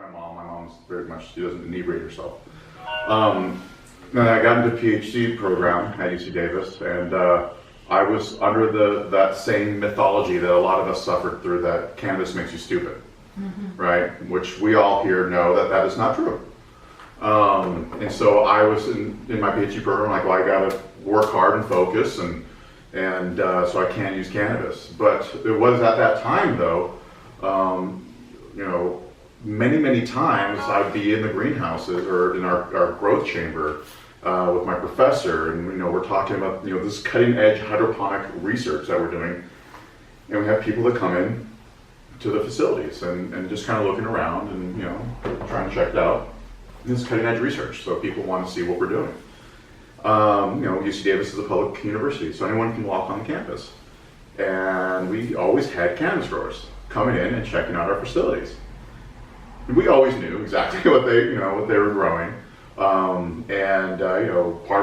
my mom. My mom's very much, she doesn't inebriate herself. Then I got into a PhD program at UC Davis, and I was under that same mythology that a lot of us suffered through, that cannabis makes you stupid, right? Which we all here know that is not true. And so I was in my PhD program, like, well, I gotta work hard and focus, and so I can't use cannabis. But it was at that time, though, many times I'd be in the greenhouses or in our growth chamber with my professor, and we're talking about this cutting edge hydroponic research that we're doing, and we have people that come in to the facilities and just kind of looking around and trying to check it out. This is cutting edge research, so people want to see what we're doing. UC Davis is a public university, so anyone can walk on the campus, and we always had cannabis growers coming in and checking out our facilities. And we always knew exactly what they were growing. Part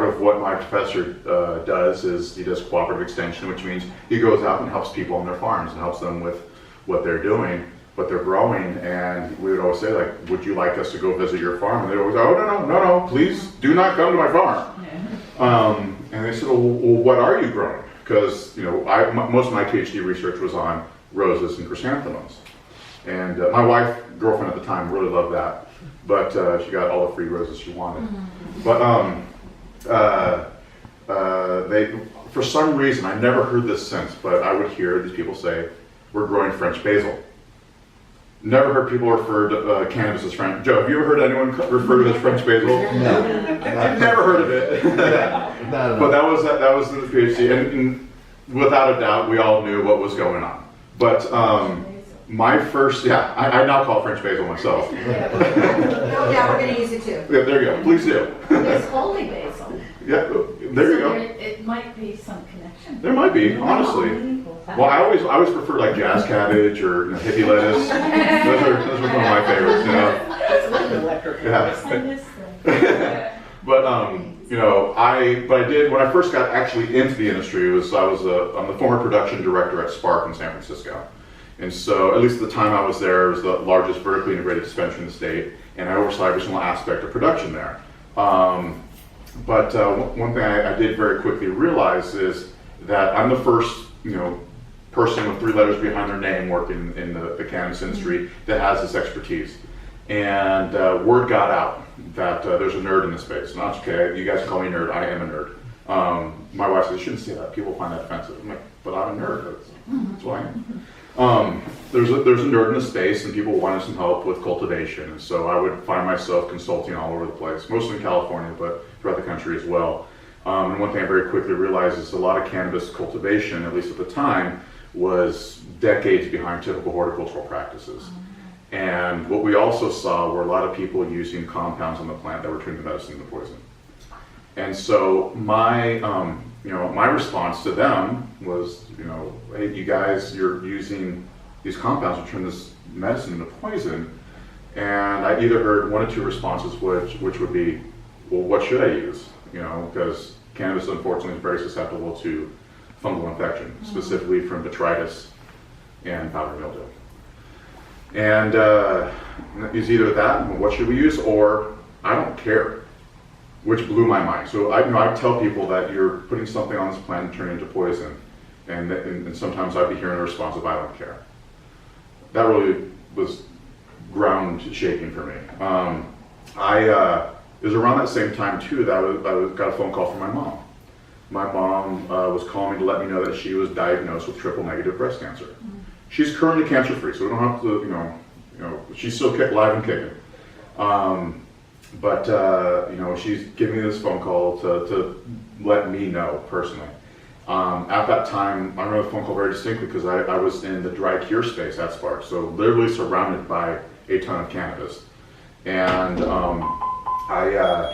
of what my professor does is he does cooperative extension, which means he goes out and helps people on their farms and helps them with what they're doing, what they're growing. And we would always say, like, would you like us to go visit your farm? And they'd always say, oh, no, please do not come to my farm. And they said, well, what are you growing? Because most of my PhD research was on roses and chrysanthemums. And my girlfriend at the time, really loved that. But she got all the free roses she wanted. But for some reason, I never heard this since, but I would hear these people say, we're growing French basil. Never heard people refer to cannabis as French. Joe, have you ever heard anyone refer to it as French basil? No. I've never heard of it. But that was the PhD, and without a doubt, we all knew what was going on. But my first, I now call it French basil myself. Yeah, we're going to use it too. Yeah, there you go. Please do. There's holy basil. Yeah, there you go. It might be some connection. There might be, honestly. Well, I always prefer like jazz cabbage or hippie lettuce. Those are one of my favorites. It's like an electric. I miss them. But I did when I first got actually into the industry. I'm the former production director at Spark in San Francisco. And so, at least at the time I was there, it was the largest vertically integrated dispensary in the state, and I oversaw every single aspect of production there. But one thing I did very quickly realize is that I'm the first, person with 3 letters behind their name working in the cannabis industry that has this expertise. And word got out that there's a nerd in the space. And that's okay, you guys can call me a nerd, I am a nerd. My wife said, you shouldn't say that, people find that offensive. I'm like, but I'm a nerd, that's who I am. There's a nerd in the space, and people wanted some help with cultivation, and so I would find myself consulting all over the place, mostly in California, but throughout the country as well. And one thing I very quickly realized is a lot of cannabis cultivation, at least at the time, was decades behind typical horticultural practices. And what we also saw were a lot of people using compounds on the plant that were turning the medicine into poison. And so my response to them was, hey, you guys, you're using these compounds to turn this medicine into poison. And I either heard one or two responses, which would be, well, what should I use? Because cannabis, unfortunately, is very susceptible to fungal infection, specifically from botrytis and powdery mildew. And it's either that, what should we use, or I don't care, which blew my mind. So I tell people that you're putting something on this plant and turning it into poison, and sometimes I'd be hearing a response of I don't care. That really was ground shaking for me. It was around that same time too that I got a phone call from my mom. My mom was calling me to let me know that she was diagnosed with triple negative breast cancer. She's currently cancer free, so we don't have to, she's still alive and kicking. But she's giving me this phone call to let me know personally. At that time, I remember the phone call very distinctly because I was in the dry cure space at Spark, so literally surrounded by a ton of cannabis. And Hi.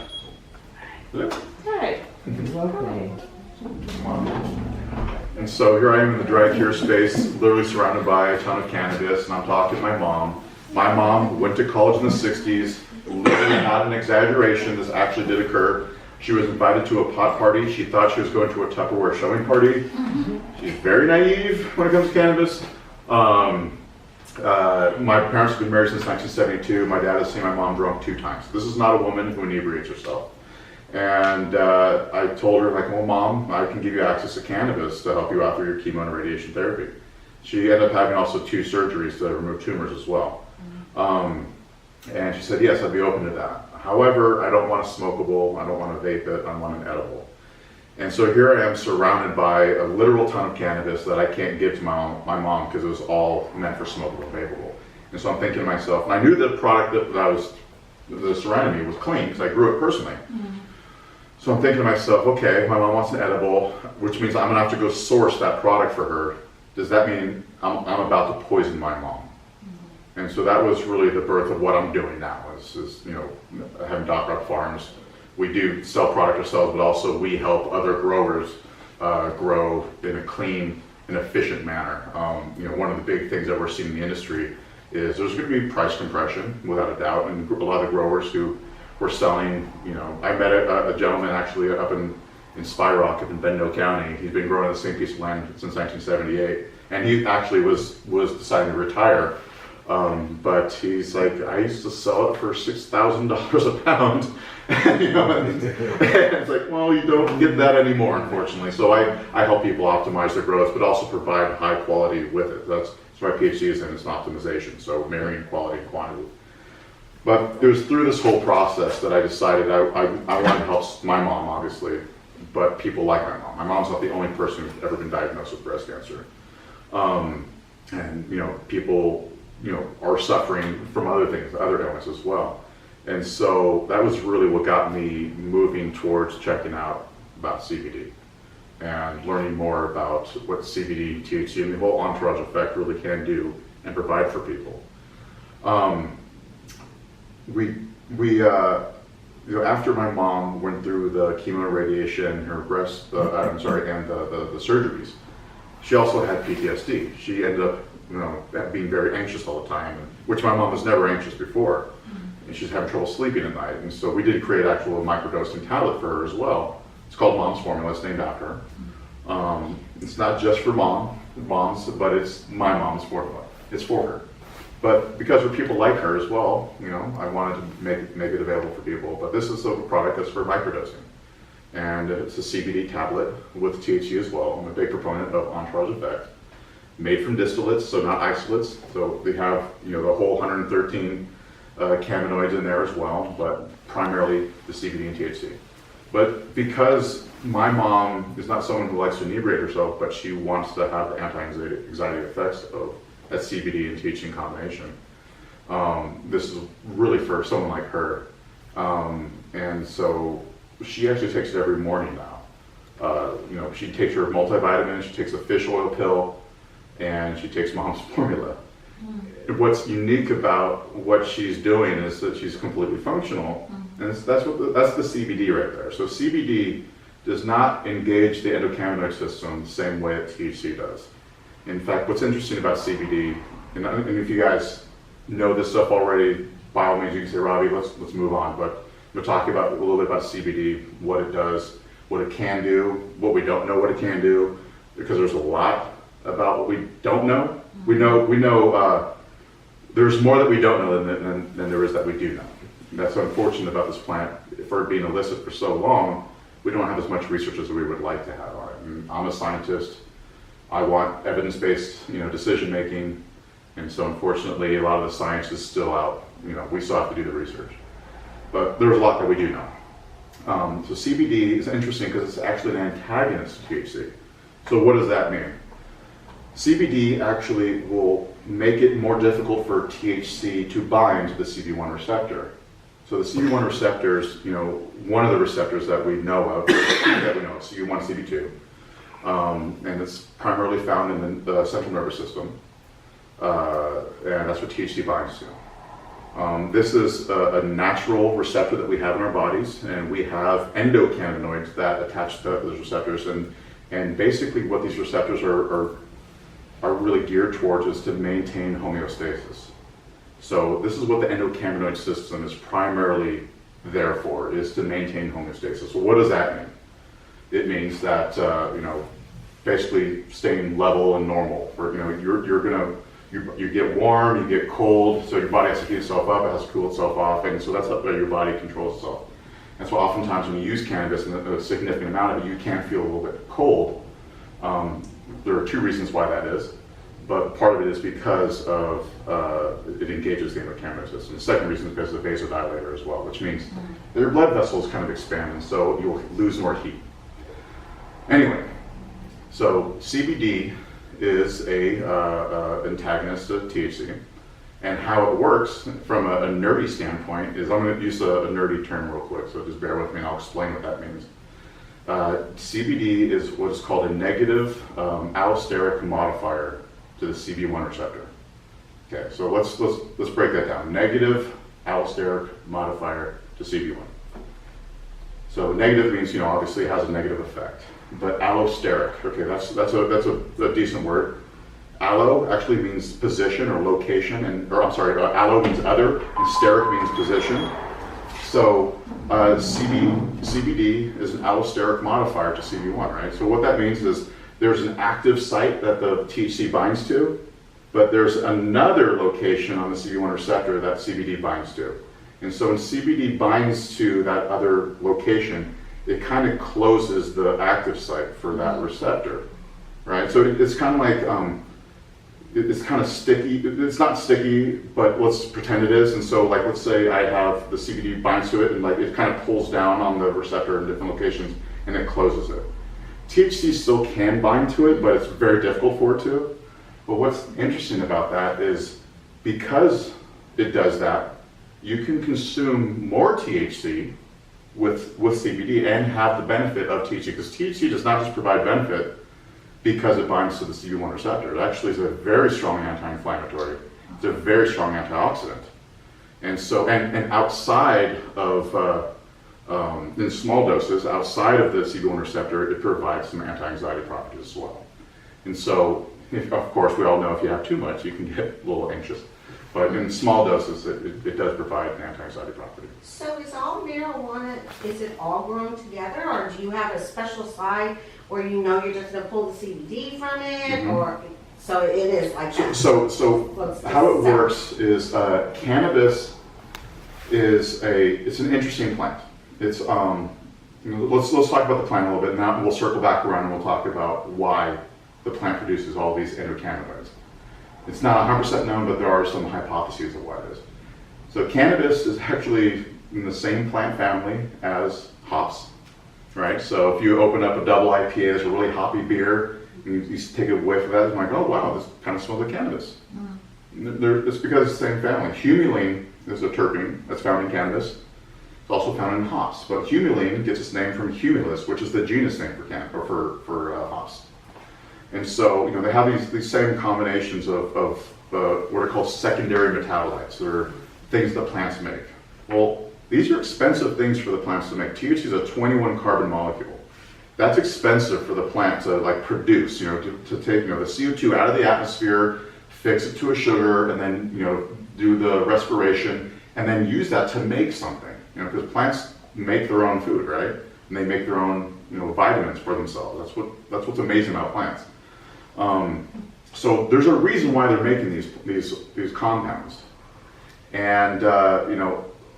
And so here I am in the dry cure space, literally surrounded by a ton of cannabis, and I'm talking to my mom. My mom went to college in the 60s, literally not an exaggeration, this actually did occur. She was invited to a pot party. She thought she was going to a Tupperware showing party. She's very naive when it comes to cannabis. My parents have been married since 1972. My dad has seen my mom drunk 2 times. This is not a woman who inebriates herself. And I told her, like, well, Mom, I can give you access to cannabis to help you out through your chemo and radiation therapy. She ended up having also 2 surgeries to remove tumors as well. And she said, yes, I'd be open to that. However, I don't want a smokable, I don't want to vape it, I want an edible. And so here I am surrounded by a literal ton of cannabis that I can't give to my mom because it was all meant for smokable and vapable. And so I'm thinking to myself, and I knew the product that surrounded me was clean because I grew it personally. So I'm thinking to myself, okay, my mom wants an edible, which means I'm gonna have to go source that product for her. Does that mean I'm about to poison my mom? And so that was really the birth of what I'm doing now. Is you know, having Robb Farms. We do sell product ourselves, but also we help other growers grow in a clean and efficient manner. You know, one of the big things that we're seeing in the industry is there's going to be price compression, without a doubt, and a lot of the growers who were selling, you know, I met a gentleman actually up in Spy Rock up in Benno County. He's been growing the same piece of land since 1978, and he actually was deciding to retire. But he's like, I used to sell it for $6,000 a pound. You know, and it's like, well, you don't get that anymore, unfortunately. So I help people optimize their growth, but also provide high quality with it. That's my PhD is in, it's in optimization, so marrying quality and quantity. But it was through this whole process that I decided I wanted to help my mom, obviously, but people like my mom. My mom's not the only person who's ever been diagnosed with breast cancer. And, you know, people, you know, are suffering from other things, other ailments as well. And so that was really what got me moving towards checking out about CBD and learning more about what CBD, THC, and the whole entourage effect really can do and provide for people. You know, after my mom went through the chemo and radiation, her breast, and the surgeries, she also had PTSD. She ended up, you know, being very anxious all the time, which my mom was never anxious before. And she's having trouble sleeping at night. And so we did create actual microdosing tablet for her as well. It's called Mom's Formula, it's named after her. It's not just for moms, but it's my mom's formula. It's for her. But because of people like her as well, you know, I wanted to make it available for people. But this is a product that's for microdosing. And it's a CBD tablet with THC as well. I'm a big proponent of entourage effect. Made from distillates, so not isolates. So they have, you know, the whole 113 cannabinoids in there as well, but primarily the CBD and THC. But because my mom is not someone who likes to inebriate herself, but she wants to have the anti-anxiety effects of that CBD and THC combination, this is really for someone like her. And so she actually takes it every morning now. You know, she takes her multivitamin, she takes a fish oil pill, and she takes Mom's Formula. What's unique about what she's doing is that she's completely functional, and that's the CBD right there. So CBD does not engage the endocannabinoid system the same way that THC does. In fact, what's interesting about CBD, and if you guys know this stuff already, by all means you can say, Robbie, let's move on. But we'll talk about a little bit about CBD, what it does, what it can do, what we don't know what it can do, because there's a lot about what we don't know. We know there's more that we don't know than there is that we do know. And that's unfortunate about this plant. For it being illicit for so long, we don't have as much research as we would like to have on it. And I'm a scientist. I want evidence-based, you know, decision making, and so unfortunately, a lot of the science is still out. You know, we still have to do the research, but there's a lot that we do know. So CBD is interesting because it's actually an antagonist to THC. So what does that mean? CBD actually will make it more difficult for THC to bind to the CB1 receptor. So the CB1 receptors, you know, one of the receptors that we know of, CB1, CB2, and it's primarily found in the central nervous system, and that's what THC binds to. This is a natural receptor that we have in our bodies, and we have endocannabinoids that attach to those receptors, and basically what these receptors are really geared towards is to maintain homeostasis. So this is what the endocannabinoid system is primarily there for, is to maintain homeostasis. So what does that mean? It means that you know, basically staying level and normal. Or, you know, you're gonna You get warm, you get cold, so your body has to heat itself up, it has to cool itself off, and so that's how your body controls itself. That's why oftentimes when you use cannabis, and a significant amount of it, you can feel a little bit cold. There are two reasons why that is, but part of it is because of it engages the endocannabinoid system. The second reason is because of the vasodilator as well, which means that your blood vessels kind of expand, and so you'll lose more heat. Anyway, so CBD is a antagonist of THC, and how it works from a nerdy standpoint is, I'm going to use a nerdy term real quick, so just bear with me and I'll explain what that means. CBD is what is called a negative allosteric modifier to the CB1 receptor. Okay, so let's break that down. Negative allosteric modifier to CB1. So negative means, obviously it has a negative effect. But allosteric, okay, that's a decent word. Allo actually means position or location, allo means other, and steric means position. So CBD is an allosteric modifier to CB1, right? So what that means is there's an active site that the THC binds to, but there's another location on the CB1 receptor that CBD binds to. And so when CBD binds to that other location, it kind of closes the active site for that receptor, right? So it's kind of like, it's kind of sticky. It's not sticky, but let's pretend it is. And so like, let's say I have the CBD binds to it and like it kind of pulls down on the receptor in different locations and it closes it. THC still can bind to it, but it's very difficult for it to. But what's interesting about that is because it does that, you can consume more THC with CBD and have the benefit of THC, because THC does not just provide benefit because it binds to the CB1 receptor. It actually is a very strong anti-inflammatory. It's a very strong antioxidant. And so, and outside of, in small doses, outside of the CB1 receptor, it provides some anti-anxiety properties as well. And so, of course, we all know if you have too much, you can get a little anxious. But in small doses, it does provide an anti-anxiety property. So is all marijuana, is it all grown together, or do you have a special side where you're just gonna pull the CBD from it, or, so it is like that? So how it works is cannabis is it's an interesting plant. It's let's talk about the plant a little bit, and now we'll circle back around and we'll talk about why the plant produces all these endocannabinoids. It's not 100% known, but there are some hypotheses of why it is. So cannabis is actually in the same plant family as hops, right? So if you open up a double IPA, there's a really hoppy beer, and you take a whiff of that, and you're like, oh wow, this kind of smells like cannabis. It's because it's the same family. Humulene is a terpene that's found in cannabis. It's also found in hops, but humulene gets its name from humulus, which is the genus name for hops. And so, they have these same combinations of what are called secondary metabolites, or things that plants make. Well, these are expensive things for the plants to make. THC is a 21 carbon molecule. That's expensive for the plant to produce, to take, the CO2 out of the atmosphere, fix it to a sugar, and then, do the respiration, and then use that to make something, because plants make their own food, right? And they make their own, vitamins for themselves. That's what's amazing about plants. So there's a reason why they're making these compounds, and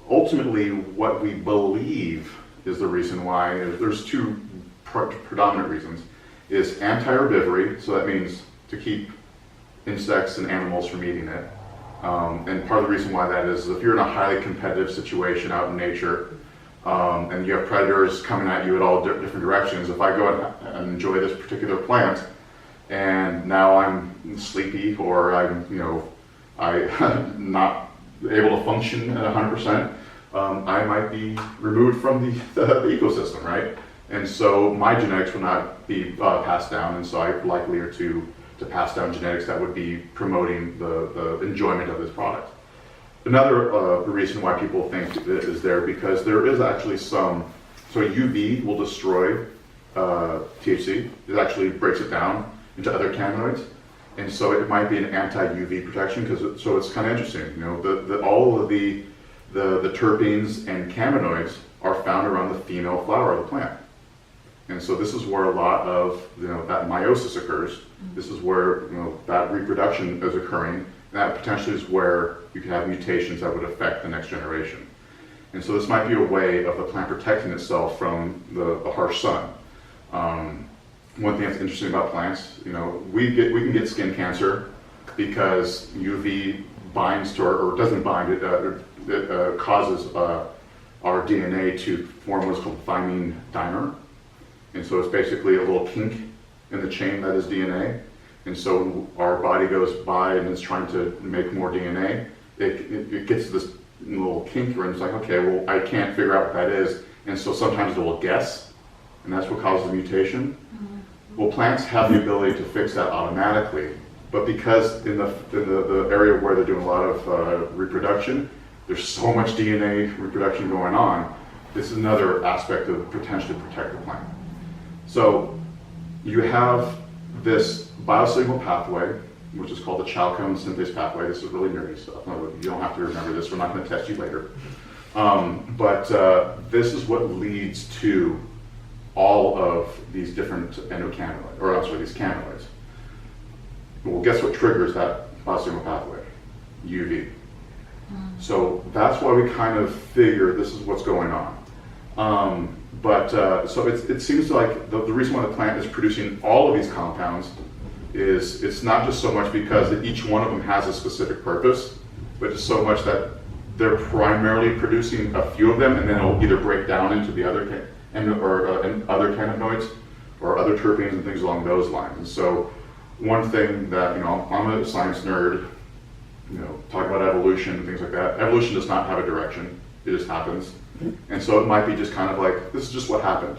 ultimately what we believe is the reason why. There's two predominant reasons: is anti-herbivory, so that means to keep insects and animals from eating it, and part of the reason why that is if you're in a highly competitive situation out in nature, and you have predators coming at you at all different directions. If I go and enjoy this particular plant, and now I'm sleepy, or I'm not able to function at 100%, I might be removed from the ecosystem, right? And so my genetics will not be passed down, and so I'm likelier to pass down genetics that would be promoting the enjoyment of this product. Another reason why people think it is there, because there is actually so UV will destroy THC. It actually breaks it down into other cannabinoids, and so it might be an anti-UV protection. So it's kind of interesting, all of the terpenes and cannabinoids are found around the female flower of the plant. And so this is where a lot of, that meiosis occurs. This is where, that reproduction is occurring. And that potentially is where you can have mutations that would affect the next generation. And so this might be a way of the plant protecting itself from the harsh sun. One thing that's interesting about plants, we can get skin cancer because UV binds to or doesn't bind, it causes our DNA to form what's called thymine dimer. And so it's basically a little kink in the chain that is DNA. And so our body goes by and it's trying to make more DNA. It gets to this little kink where it's like, okay, well, I can't figure out what that is. And so sometimes it will guess, and that's what causes the mutation. Well, plants have the ability to fix that automatically. But because in the area where they're doing a lot of reproduction, there's so much DNA reproduction going on, this is another aspect of potentially protect the plant. So you have this biosignal pathway, which is called the chalcone synthase pathway. This is really nerdy stuff. No, you don't have to remember this. We're not going to test you later. But this is what leads to all of these different endocannabinoids, or I'm sorry, these cannabinoids. Well, guess what triggers that biosignal pathway? UV. So that's why we kind of figure this is what's going on. So it seems like the reason why the plant is producing all of these compounds is it's not just so much because each one of them has a specific purpose, but just so much that they're primarily producing a few of them, and then it'll either break down into the other other cannabinoids or other terpenes and things along those lines. And so one thing that, I'm a science nerd, talk about evolution and things like that. Evolution does not have a direction. It just happens. And so it might be just kind of like, this is just what happened.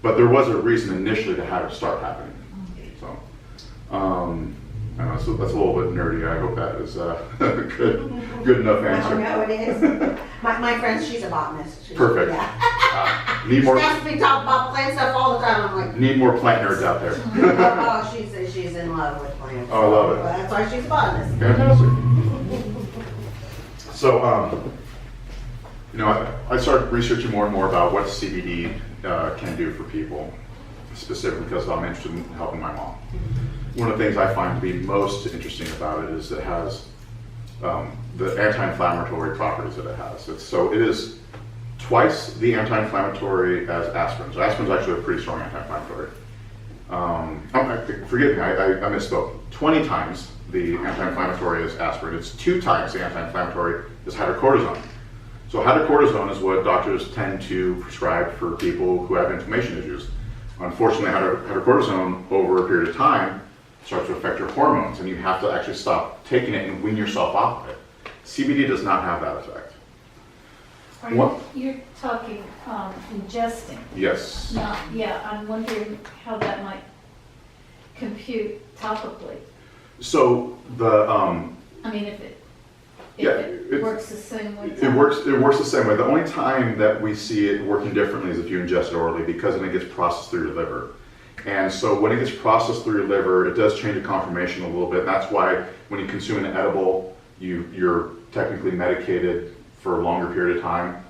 But there was a reason initially to have it start happening. So, I know, so that's a little bit nerdy. I hope that is a good enough answer. No, it is. My friend, she's a botanist. Perfect. Yeah. Need more. She has to be talking about plant stuff all the time. I'm like, Need more plant nerds out there. oh, she's in love with plants. Oh, I love it. That's why she's a botanist. Fantastic. So, I started researching more and more about what CBD can do for people, specifically because I'm interested in helping my mom. One of the things I find to be most interesting about it is it has the anti-inflammatory properties that it has. It is twice the anti-inflammatory as aspirin. So aspirin is actually a pretty strong anti-inflammatory. Forgive me, I misspoke. 20 times the anti-inflammatory is aspirin. It's 2 times the anti-inflammatory is hydrocortisone. So hydrocortisone is what doctors tend to prescribe for people who have inflammation issues. Unfortunately, hydrocortisone over a period of time starts to affect your hormones, and you have to actually stop taking it and wean yourself off of it. CBD does not have that effect. You're talking ingesting? Yes. No, yeah, I'm wondering how that might compute topically. So if it works the same way. It works the same way. The only time that we see it working differently is if you ingest it orally, because then it gets processed through your liver. And so when it gets processed through your liver, it does change the conformation a little bit. That's why when you consume an edible, you're technically medicated for a longer period of time.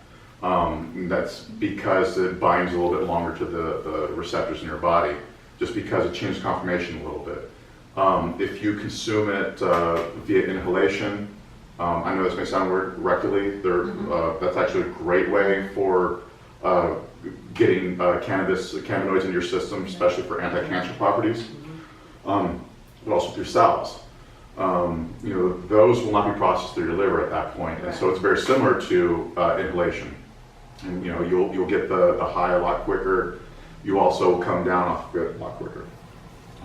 That's because it binds a little bit longer to the receptors in your body, just because it changes conformation a little bit. If you consume it via inhalation, I know this may sound weird, rectally, that's actually a great way for getting cannabinoids in your system, especially for anti-cancer properties, but also through salves. Those will not be processed through your liver at that point, and so it's very similar to inhalation. And you'll get the high a lot quicker. You also come down off it a lot quicker.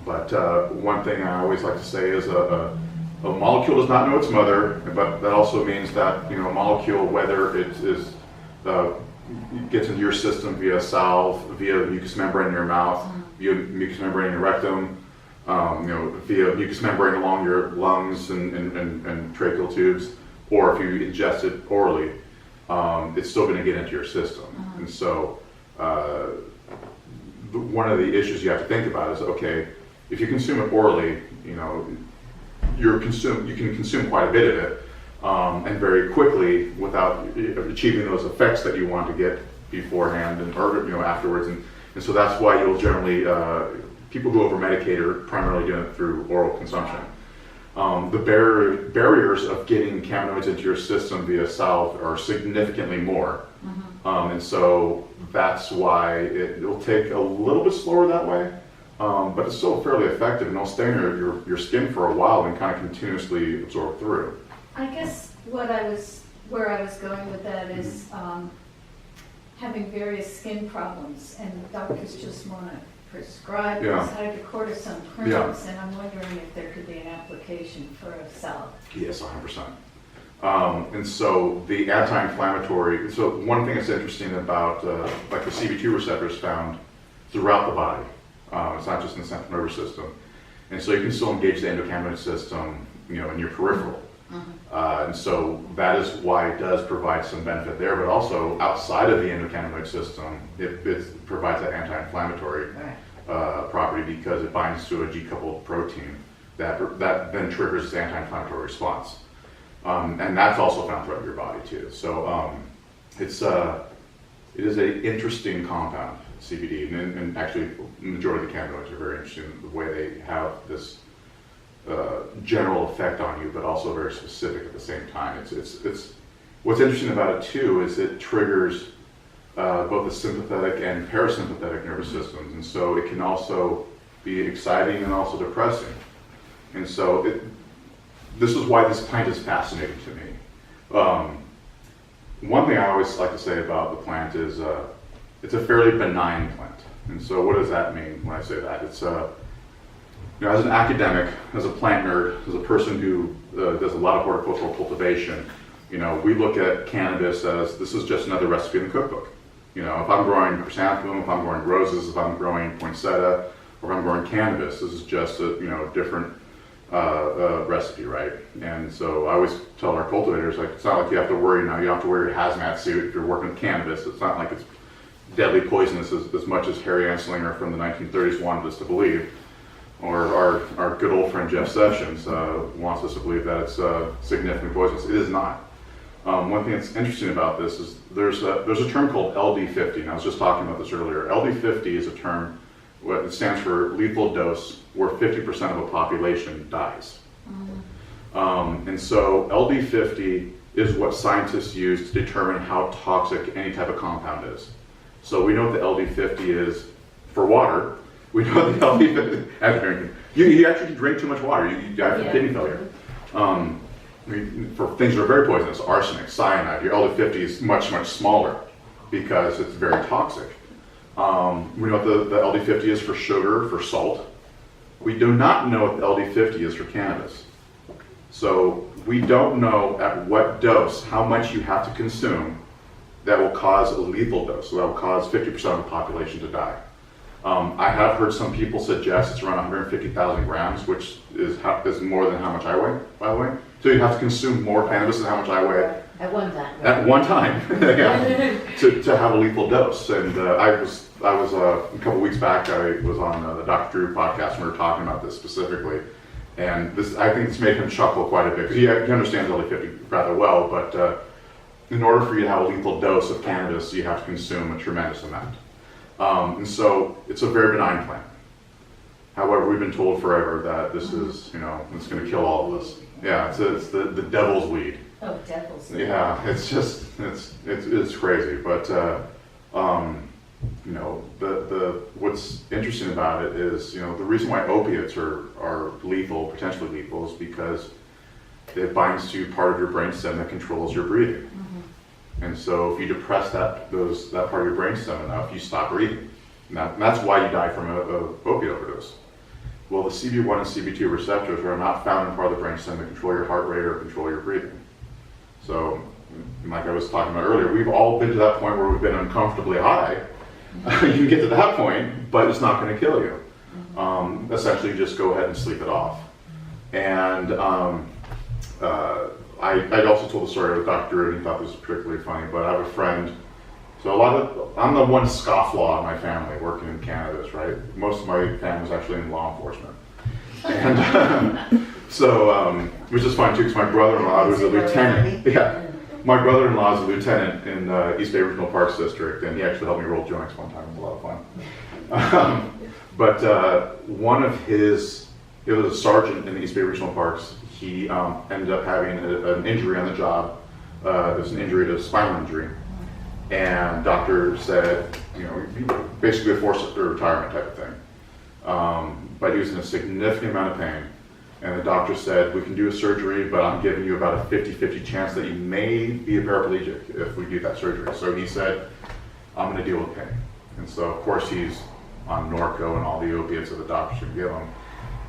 But one thing I always like to say is a molecule does not know its mother, but that also means that a molecule, whether it gets into your system via salve, via mucous membrane in your mouth, via mucous membrane in your rectum, via mucous membrane along your lungs and tracheal tubes, or if you ingest it orally, it's still going to get into your system. And so one of the issues you have to think about is, okay, if you consume it orally, you can consume quite a bit of it, and very quickly without achieving those effects that you want to get beforehand or afterwards. And And so that's why you'll generally, people who over-medicate are primarily doing it through oral consumption. The barriers of getting cannabinoids into your system via salve are significantly more. And so that's why it'll take a little bit slower that way, but it's still fairly effective, and it'll stay in your skin for a while and kind of continuously absorb through. I guess where I was going with that is having various skin problems, and doctors just want to prescribe these hydrocortisone creams, and I'm wondering if there could be an application for a salve. Yes, 100%. And so the anti-inflammatory, so one thing that's interesting about like the CB2 receptors found throughout the body, it's not just in the central nervous system, and so you can still engage the endocannabinoid system, in your peripheral. And so that is why it does provide some benefit there, but also outside of the endocannabinoid system, it provides that anti-inflammatory property because it binds to a G-coupled protein that then triggers the anti-inflammatory response. And that's also found throughout your body too. So it is an interesting compound, CBD, and actually the majority of the cannabinoids are very interesting the way they have this general effect on you, but also very specific at the same time. It's what's interesting about it too is it triggers both the sympathetic and parasympathetic nervous systems, and so it can also be exciting and also depressing. And so this is why this plant is fascinating to me. One thing I always like to say about the plant is it's a fairly benign plant. And so what does that mean when I say that? It's as an academic, as a plant nerd, as a person who does a lot of horticultural cultivation, we look at cannabis as this is just another recipe in the cookbook. If I'm growing chrysanthemum, if I'm growing roses, if I'm growing poinsettia, or if I'm growing cannabis, this is just a different recipe, right? And so I always tell our cultivators, like, it's not like you have to worry now. You don't have to wear your hazmat suit if you're working with cannabis. It's not like it's deadly poisonous as much as Harry Anslinger from the 1930s wanted us to believe, or our good old friend Jeff Sessions wants us to believe that it's significantly poisonous. It is not. One thing that's interesting about this is there's a term called LD50, and I was just talking about this earlier. LD50 is a term, it stands for lethal dose, where 50% of a population dies. And so LD50 is what scientists use to determine how toxic any type of compound is. So we know what the LD50 is for water. We know the LD50 after drinking. You actually drink too much water, you die from kidney failure. For things that are very poisonous, arsenic, cyanide, your LD50 is much, much smaller because it's very toxic. We know what the LD50 is for sugar, for salt. We do not know what the LD50 is for cannabis. So we don't know at what dose, how much you have to consume that will cause a lethal dose, so that will cause 50% of the population to die. I have heard some people suggest it's around 150,000 grams, which is more than how much I weigh, by the way. So you have to consume more cannabis than how much I weigh. At one time. Right? At one time, to have a lethal dose. And I was a couple weeks back, I was on the Dr. Drew podcast, and we were talking about this specifically. And I think this made him chuckle quite a bit, because he understands LD50 rather well, but in order for you to have a lethal dose of cannabis, you have to consume a tremendous amount. And so it's a very benign plant. However, we've been told forever that this is, it's going to kill all of us. Yeah, it's the devil's weed. Oh, devil's weed. Yeah, it's just, it's crazy. But, what's interesting about it is, the reason why opiates are lethal, potentially lethal, is because it binds to part of your brainstem that controls your breathing. And so if you depress that part of your brainstem enough, you stop breathing. And that's why you die from a opiate overdose. Well, the CB1 and CB2 receptors are not found in part of the brainstem that control your heart rate or control your breathing. So, like I was talking about earlier, we've all been to that point where we've been uncomfortably high. You can get to that point, but it's not going to kill you. Essentially, just go ahead and sleep it off. And I also told the story with Dr. Drew, and he thought this was particularly funny, but I have a friend, I'm the one scofflaw in my family working in cannabis, right? Most of my family is actually in law enforcement. And which is fun too, because my brother-in-law, who's a lieutenant, My brother-in-law is a lieutenant in East Bay Regional Parks District, and he actually helped me roll joints one time. It was a lot of fun. But one of his, it was a sergeant in the East Bay Regional Parks. He ended up having an injury on the job. It was an injury to a spinal injury. And doctor said, basically a forced retirement type of thing. But he was in a significant amount of pain. And the doctor said, we can do a surgery, but I'm giving you about a 50-50 chance that you may be a paraplegic if we do that surgery. So he said, I'm going to deal with pain. And so, of course, he's on Norco and all the opiates that the doctor should give him.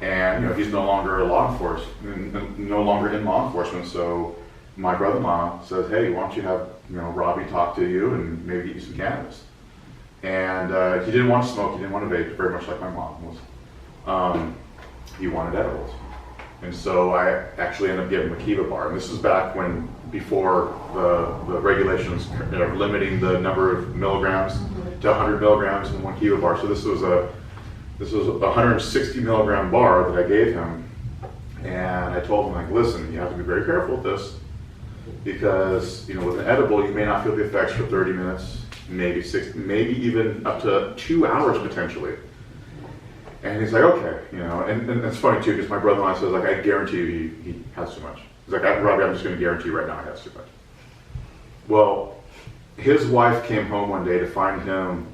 And he's no longer no longer in law enforcement. So my brother-in-law says, hey, why don't you have Robbie talk to you and maybe get you some cannabis. And he didn't want to smoke, he didn't want to vape, very much like my mom was. He wanted edibles. And so I actually ended up getting him a Kiva bar. And this is back before the regulations limiting the number of milligrams to 100 milligrams in one Kiva bar. So this was a 160 milligram bar that I gave him. And I told him, like, listen, you have to be very careful with this, because with an edible you may not feel the effects for 30 minutes, maybe 6, maybe even up to 2 hours potentially. And he's like, okay, and it's funny too, because my brother-in-law says, like, I guarantee you he has too much. He's like, Robbie, I'm just going to guarantee you right now he has too much. Well, his wife came home one day to find him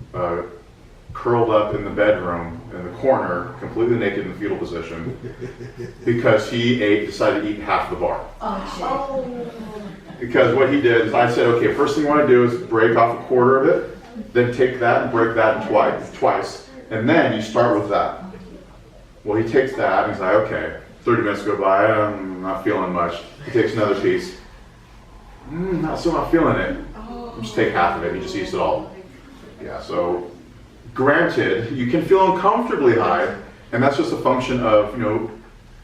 curled up in the bedroom in the corner, completely naked in the fetal position, because he decided to eat half the bar. Oh, Because what he did is I said, okay, first thing you want to do is break off a quarter of it, then take that and break that twice, and then you start with that. Well, he takes that and he's like, okay, 30 minutes go by, I'm not feeling much. He takes another piece, still not feeling it. Just take half of it, he just eats it all. Yeah, so granted, you can feel uncomfortably high, and that's just a function of,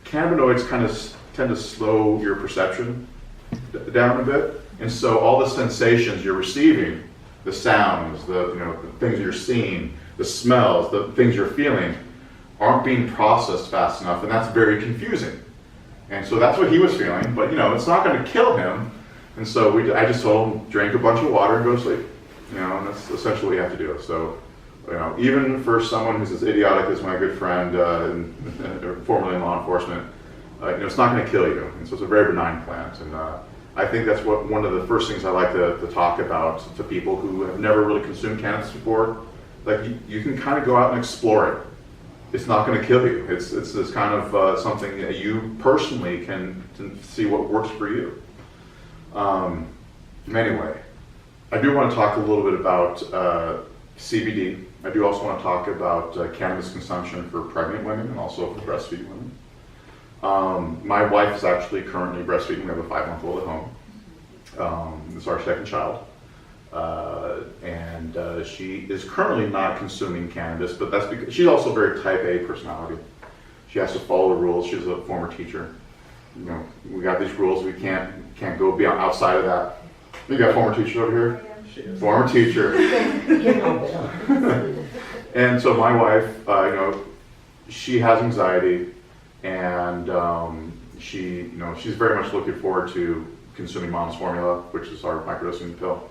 cannabinoids kind of tend to slow your perception down a bit, and so all the sensations you're receiving, the sounds, the things you're seeing, the smells, the things you're feeling, aren't being processed fast enough, and that's very confusing. And so that's what he was feeling, but it's not going to kill him. And so I just told him, drink a bunch of water and go to sleep. And that's essentially what you have to do. So, even for someone who's as idiotic as my good friend, formerly in law enforcement, it's not going to kill you. And so it's a very benign plant. And I think that's one of the first things I like to talk about to people who have never really consumed cannabis before. Like, you can kind of go out and explore it. It's not going to kill you. It's this kind of something that you personally can see what works for you. Anyway, I do want to talk a little bit about CBD. I do also want to talk about cannabis consumption for pregnant women and also for breastfeeding women. My wife is actually currently breastfeeding. We have a 5-month-old at home. This is our second child. And she is currently not consuming cannabis, but that's because she's also a very type A personality. She has to follow the rules. She's a former teacher. We got these rules. We can't go beyond outside of that. You got a former teacher over here? Former teacher. And so my wife, she has anxiety, and she's very much looking forward to consuming mom's formula, which is our microdosing pill.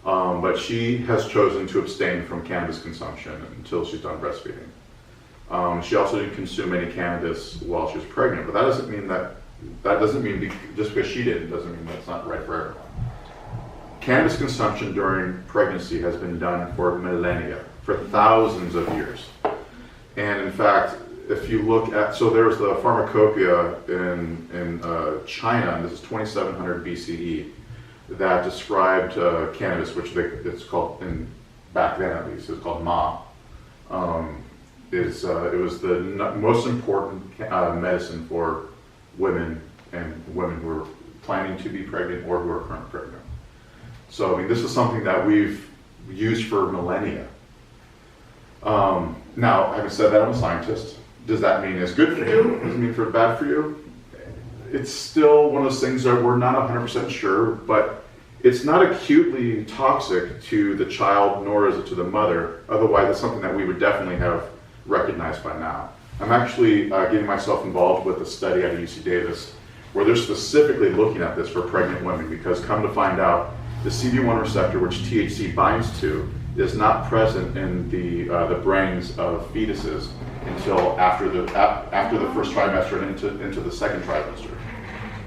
But she has chosen to abstain from cannabis consumption until she's done breastfeeding. She also didn't consume any cannabis while she was pregnant, but that doesn't mean just because she didn't doesn't mean that's not right for everyone. Cannabis consumption during pregnancy has been done for millennia, for thousands of years. And in fact, if you look at, so there's the pharmacopoeia in China, and this is 2700 BCE, that described cannabis, which it's called, back then at least, it was called Ma. It was the most important medicine for women and women who are planning to be pregnant or who are currently pregnant. So, this is something that we've used for millennia. Now, having said that, I'm a scientist. Does that mean it's good for you? Does it mean it's bad for you? It's still one of those things that we're not 100% sure, but it's not acutely toxic to the child, nor is it to the mother. Otherwise, it's something that we would definitely have recognized by now. I'm actually getting myself involved with a study out of UC Davis, where they're specifically looking at this for pregnant women, because come to find out, the CB1 receptor, which THC binds to, is not present in the brains of fetuses until after the first trimester and into the second trimester.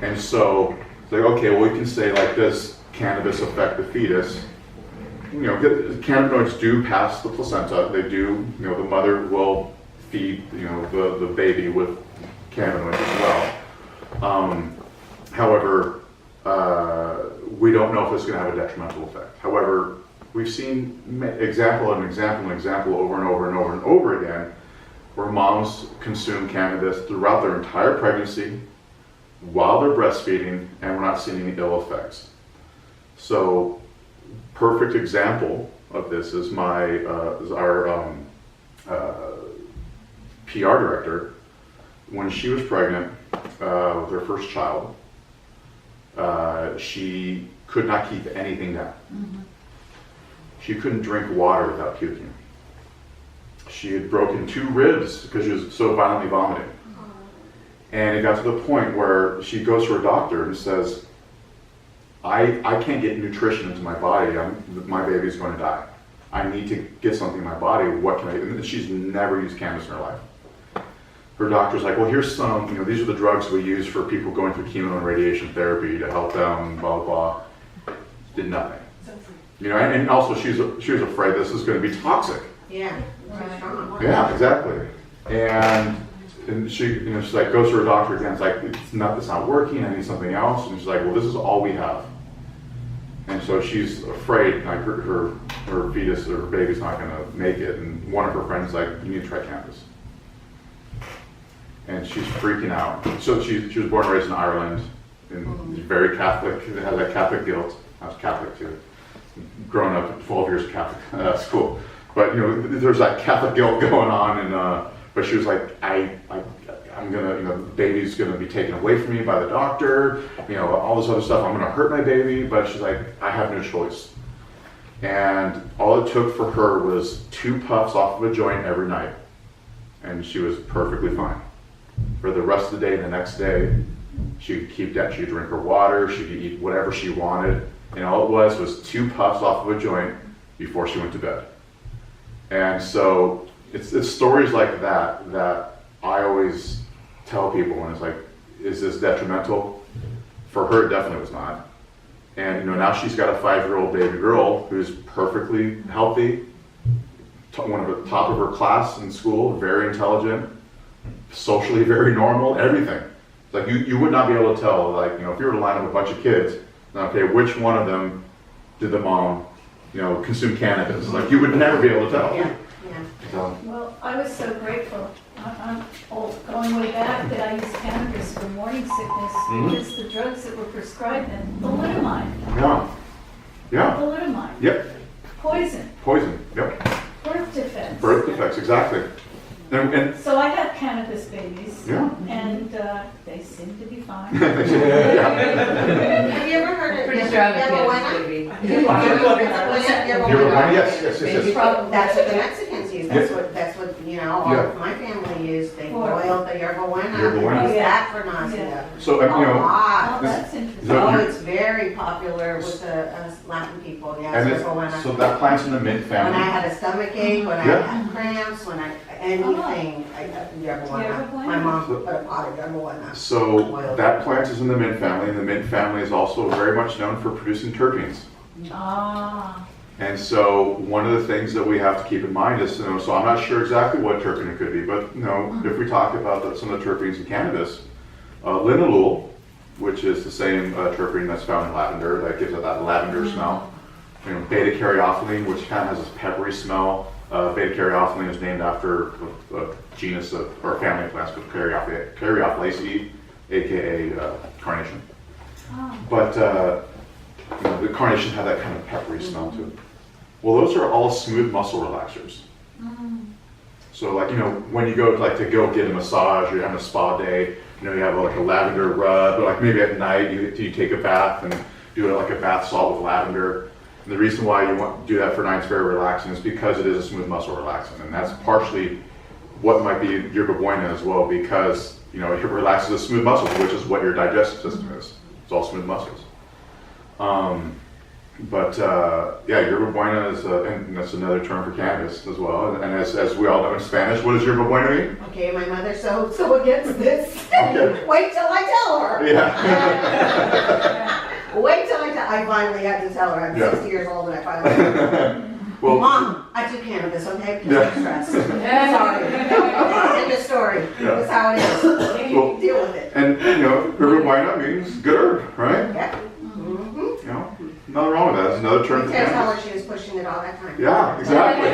And so, it's like, okay, well, we can say, like, does cannabis affect the fetus? You know, cannabinoids do pass the placenta. They do, you know, the mother will feed, you know, the baby with cannabinoids as well. However, we don't know if it's going to have a detrimental effect. However, we've seen example over and over again where moms consume cannabis throughout their entire pregnancy while they're breastfeeding, and we're not seeing any ill effects. So, perfect example of this is our PR director. When she was pregnant with her first child, she could not keep anything down. Mm-hmm. She couldn't drink water without puking. She had broken 2 ribs because she was so violently vomiting. And it got to the point where she goes to her doctor and says, I can't get nutrition into my body. My baby's going to die. I need to get something in my body. What can I do? And she's never used cannabis in her life. Her doctor's like, well, here's some, you know, these are the drugs we use for people going through chemo and radiation therapy to help them, blah, blah, blah. Did nothing. You know, and also she was afraid this is going to be toxic. Yeah. Right. Yeah, exactly. And she, you know, she's like, goes to her doctor again. It's like, it's not working. I need something else. And she's like, well, this is all we have. And so she's afraid, like her fetus or her baby's not going to make it. And one of her friends is like, you need to try cannabis. And she's freaking out. So she was born and raised in Ireland, and very Catholic. It has that Catholic guilt. I was Catholic too. Growing up 12 years of Catholic school. But you know, there's that Catholic guilt going on, and but she was like, I'm gonna, you know, the baby's gonna be taken away from me by the doctor, you know, all this other stuff. I'm gonna hurt my baby, but she's like, I have no choice. And all it took for her was 2 puffs off of a joint every night, and she was perfectly fine. For the rest of the day, the next day, she could keep that. She could drink her water. She could eat whatever she wanted, and all it was 2 puffs off of a joint before she went to bed. And so it's stories like that that I always tell people, and it's like, is this detrimental? For her, it definitely was not. And you know, now she's got a 5-year-old baby girl who's perfectly healthy, one of the top of her class in school, very intelligent, socially very normal, everything. It's like you would not be able to tell, like, you know, if you were to line up a bunch of kids, okay, which one of them did the mom, you know, consume cannabis? Like, you would never be able to tell. Yeah. So, Well, I was so grateful, I'm old, going way back, that I used cannabis for morning sickness, because the drugs that were prescribed then, thalidomide. yeah, Thalidomide. yep, Poison. yep, Birth defects. birth defects, exactly. And So I have cannabis babies. Yeah. And they seem to be fine. yeah. Have you ever heard of Pretty strong with Yabuena? cannabis, baby. You're right, yes. That's what the Mexicans use. That's what you know. All Yeah. of my family used. They For- boiled the Yerbabuena. Yerbabuena. Use Yeah. that for nausea. Yeah. So, A you know, lot. Oh, that's interesting. So Oh, you- it's very popular with the Latin people. Yeah, and Yerbabuena. so that plant's in the mint When I family. had a stomach ache, when I Yeah. had cramps, when I anything, I got Yerbabuena. Yerbabuena. My mom put a pot of Yerbabuena. So that plant is in the mint family, and the mint family is also very much known for producing terpenes. Ah. And so one of the things that we have to keep in mind is, you know, so I'm not sure exactly what terpene it could be, but you know, if we talk about some of the terpenes in cannabis, linalool, which is the same terpene that's found in lavender, that gives it that lavender smell. You know, beta-caryophyllene, which kind of has this peppery smell. Beta-caryophyllene is named after a genus of, or a family of plants called Caryophyllaceae, aka carnation. Ah. But you know, the carnation had that kind of peppery smell to it. Well, those are all smooth muscle relaxers. So, like, you know, when you go to go get a massage, or you're having a spa day, you know, you have like a lavender rub, or like maybe at night you take a bath and do like a bath salt with lavender. And the reason why you want to do that for night, it's very relaxing, is because it is a smooth muscle relaxant, and that's partially what might be Yerbabuena as well, because you know, it relaxes the smooth muscles, which is what your digestive system is. It's all smooth muscles. Yeah, yerba buena is, and that's another term for cannabis as well. And as we all know in Spanish, what does yerba buena mean? Okay, my mother's so against this. Okay. Wait till I tell her. Yeah. Wait till I finally had to tell her. I'm Yeah. 60 years old and I finally told her. Well, Mom, I do cannabis, okay? Because Yeah. I'm stressed. Sorry. End of story. Yeah. That's how it is. Well- Deal with it. and you know, yerba buena means good herb, right? Yeah. Mm-hmm. You know, nothing wrong with that. It's another term You for can't tell her cannabis. she was pushing it all that time. Yeah, exactly.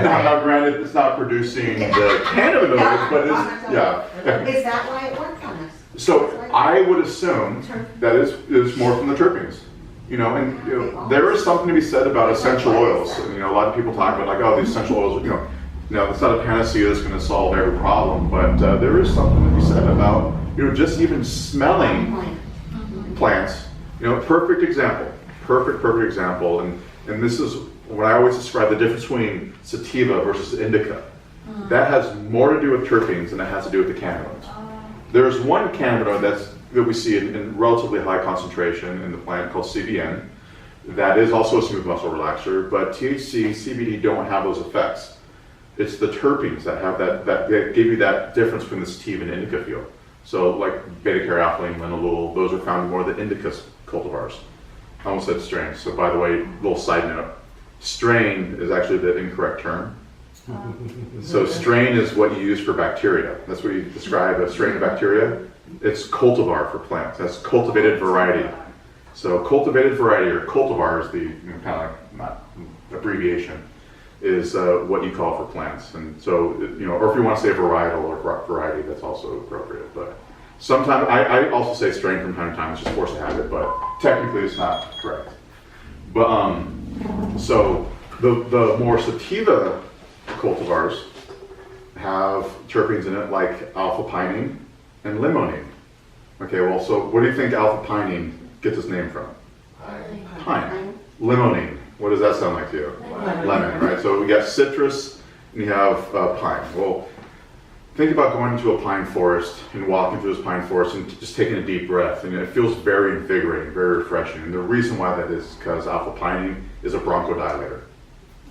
Now, granted, it's not producing the cannabinoids, but it's, yeah. Is that why it worked on us? So I would assume that it's more from the terpenes. You know, and you know, there is something to be said about essential oils. And, you know, a lot of people talk about like, oh, the essential oils, you know, it's not a panacea that's going to solve every problem, but there is something to be said about, you know, just even smelling plants. You know, perfect example, perfect example. And this is what I always describe the difference between sativa versus indica. That has more to do with terpenes than it has to do with the cannabinoids. There's one cannabinoid that we see in relatively high concentration in the plant called CBN. That is also a smooth muscle relaxer, but THC, CBD don't have those effects. It's the terpenes that have that give you that difference between the sativa and indica feel. So like beta-caryophyllene, linalool, those are found in more of the indica cultivars. I almost said strains. So by the way, little side note, strain is actually the incorrect term. So strain is what you use for bacteria. That's what you describe a strain of bacteria. It's cultivar for plants. That's cultivated variety. So cultivated variety, or cultivar is the kind of like, not abbreviation, is what you call for plants. And so, you know, or if you want to say varietal or variety, that's also appropriate. But sometimes, I also say strain from time to time, it's just force of habit, but technically it's not correct. But, so the more sativa cultivars have terpenes in it like alpha-pinene and limonene. Okay, well, so what do you think alpha-pinene gets its name from? Pine. Limonene. What does that sound like to you? Lemon, right? So we got citrus and you have pine. Well, think about going into a pine forest and walking through this pine forest and just taking a deep breath, and it feels very invigorating, very refreshing. And the reason why that is because alpha-pinene is a bronchodilator,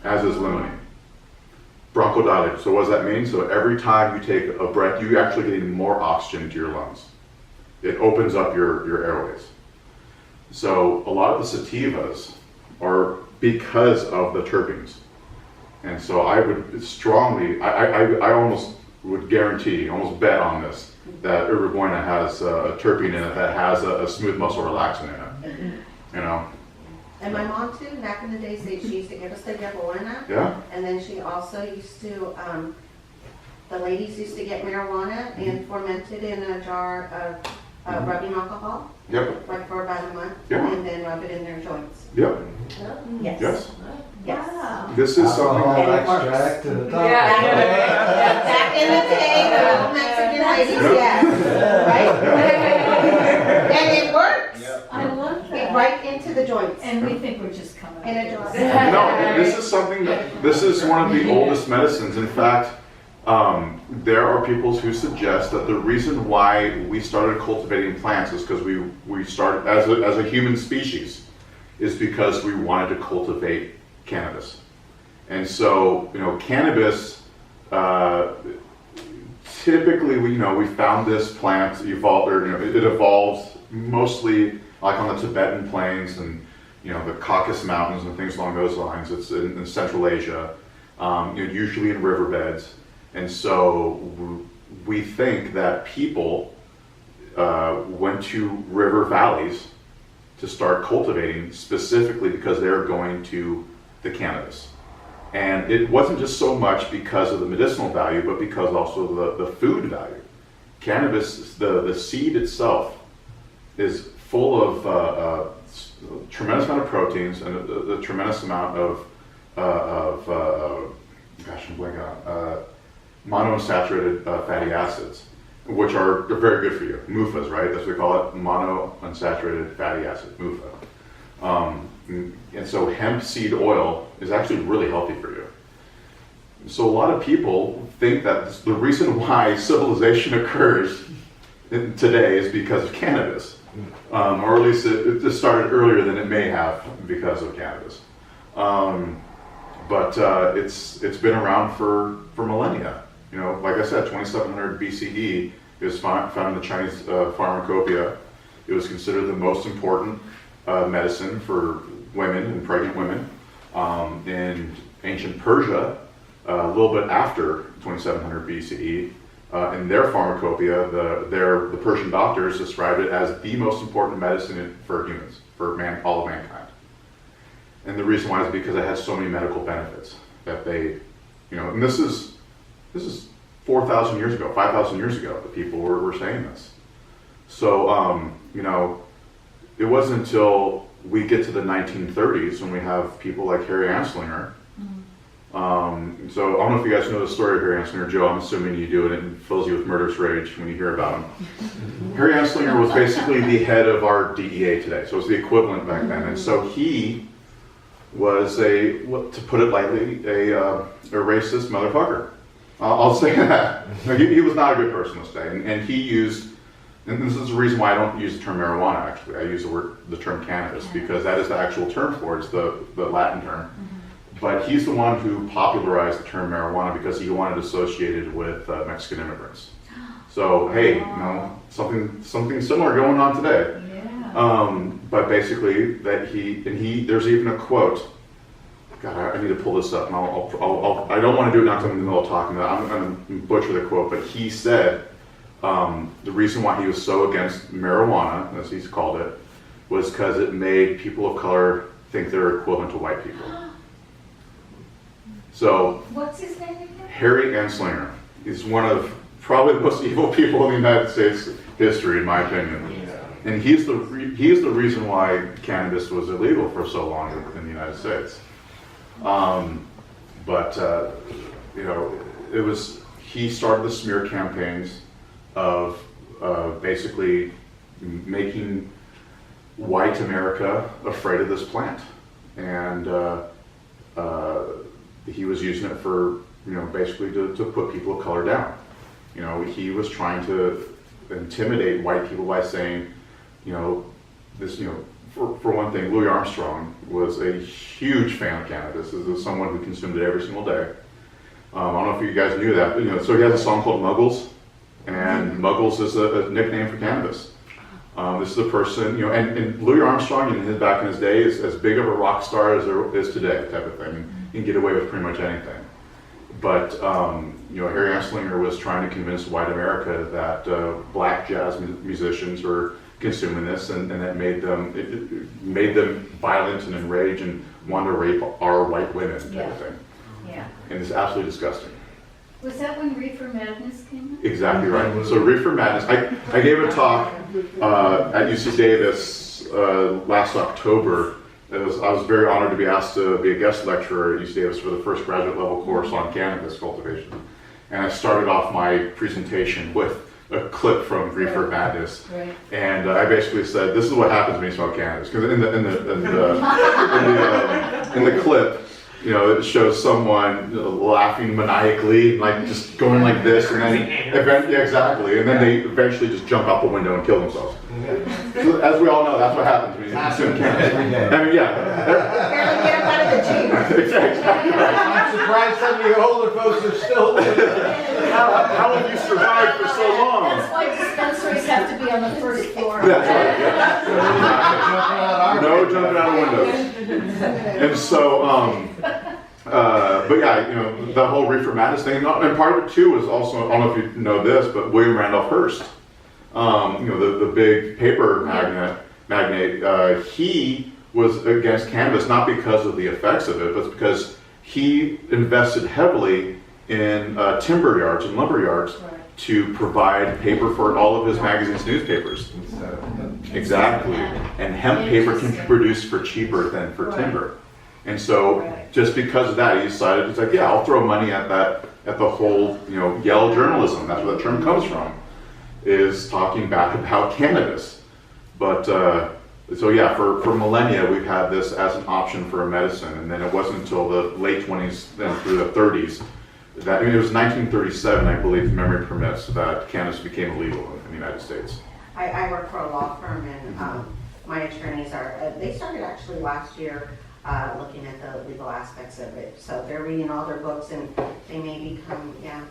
as is limonene. Bronchodilator. So what does that mean? So every time you take a breath, you're actually getting more oxygen into your lungs. It opens up your airways. So a lot of the sativas are because of the terpenes. And so I would strongly, I almost would guarantee, almost bet on this, that yerba buena has a terpene in it that has a smooth muscle relaxant in it. You know? And my mom too, back in the days, she used to give us the yerba buena. Yeah? And then she also used to, the ladies used to get marijuana and ferment it in a jar of rubbing alcohol, Yep. like for about a month, Yeah. and then rub it in their joints. Yep. Yes. Yes. Yes. Wow. This is Alcohol something. extract to the top. Back in the day, the little Mexican ladies, yes, right? And it works. I love Get that. right into the joints. And we think we're just coming up In a with jar. this. No, this is something this is one of the oldest medicines. In fact, there are people who suggest that the reason why we started cultivating plants is because we started as a human species is because we wanted to cultivate cannabis. And so, you know, cannabis, typically we found this plant evolved, or, you know, it evolved mostly like on the Tibetan plains and, you know, the Caucasus Mountains and things along those lines. It's in Central Asia, you know, usually in riverbeds. And so we think that people went to river valleys to start cultivating specifically because they're going to the cannabis. And it wasn't just so much because of the medicinal value, but because also the food value. Cannabis, the seed itself is full of a tremendous amount of proteins and a tremendous amount of gosh, I'm blanking on monounsaturated fatty acids, which are very good for you. MUFAs, right? That's what we call it, monounsaturated fatty acid, MUFA. And so hemp seed oil is actually really healthy for you. So a lot of people think that the reason why civilization occurs today is because of cannabis, or at least it just started earlier than it may have because of cannabis. But it's been around for millennia. You know, like I said, 2700 BCE. It was found in the Chinese pharmacopoeia. It was considered the most important medicine for women and pregnant women. In ancient Persia, a little bit after 2700 BCE, in their pharmacopoeia, the Persian doctors described it as the most important medicine for humans, for all of mankind. And the reason why is because it has so many medical benefits that they, and this is 4,000 years ago, 5,000 years ago, that people were saying this. So, it wasn't until we get to the 1930s when we have people like Harry Anslinger. So I don't know if you guys know the story of Harry Anslinger, Joe. I'm assuming you do, and it fills you with murderous rage when you hear about him. Harry Anslinger was basically the head of our DEA today, so it was the equivalent back then. And so he was to put it lightly, a racist motherfucker. I'll say that. He was not a good person to say, and he used, and this is the reason why I don't use the term marijuana. Actually, I use the term cannabis because that is the actual term for it. It's the Latin term. But he's the one who popularized the term marijuana because he wanted to associate it with Mexican immigrants. So hey, something similar going on today. Yeah. But basically, there's even a quote. God, I need to pull this up, and I don't want to do it now because I'm in the middle of talking. I'm going to butcher the quote, but he said the reason why he was so against marijuana, as he's called it, was because it made people of color think they're equivalent to white people. So, What's his name again? Harry Anslinger is one of probably the most evil people in the United States history, in my opinion. And he's the reason why cannabis was illegal for so long in the United States. He started the smear campaigns of basically making white America afraid of this plant, and he was using it for basically to put people of color down. He was trying to intimidate white people by saying, for one thing, Louis Armstrong was a huge fan of cannabis. This is someone who consumed it every single day. I don't know if you guys knew that, but so he has a song called Muggles, and Muggles is a nickname for cannabis. This is a person, and Louis Armstrong back in his day is as big of a rock star as there is today, type of thing. He can get away with pretty much anything. But Harry Anslinger was trying to convince white America that black jazz musicians were consuming this, and that made them violent and enraged and want to rape our white women, type of thing. Yeah. And it's absolutely disgusting. Was that when Reefer Madness came out? Exactly right. So Reefer Madness. I gave a talk at UC Davis last October. I was very honored to be asked to be a guest lecturer at UC Davis for the first graduate level course on cannabis cultivation. And I started off my presentation with a clip from Reefer Madness, and I basically said, "This is what happens when you smoke cannabis." Because in the clip, it shows someone laughing maniacally, like just going like this, and then and then they eventually just jump out the window and kill themselves. So, as we all know, that's what happens when you consume cannabis. I mean, Barely get up out of the gym. exactly right. I'm surprised some of you older folks are still How have you survived for so long? That's why dispensaries have to be on the first floor. That's right. Yeah. No jumping out of windows. And so, the whole Reefer Madness thing, and part of it too was also, I don't know if you know this, but William Randolph Hearst, the big paper magnate, he was against cannabis not because of the effects of it, but because he invested heavily in timber yards and lumber yards to provide paper for all of his magazines, newspapers. Exactly. And hemp paper can be produced for cheaper than for timber. And so just because of that, he decided, it's like, yeah, I'll throw money at the whole, yellow journalism. That's where the term comes from, is talking back about cannabis. But, for millennia, we've had this as an option for a medicine. And then it wasn't until the late 20s, then through the 30s, that, I mean, it was 1937, I believe, if memory permits, that cannabis became illegal in the United States. I work for a law firm and my attorneys they started actually last year looking at the legal aspects of it. So they're reading all their books and they may become, have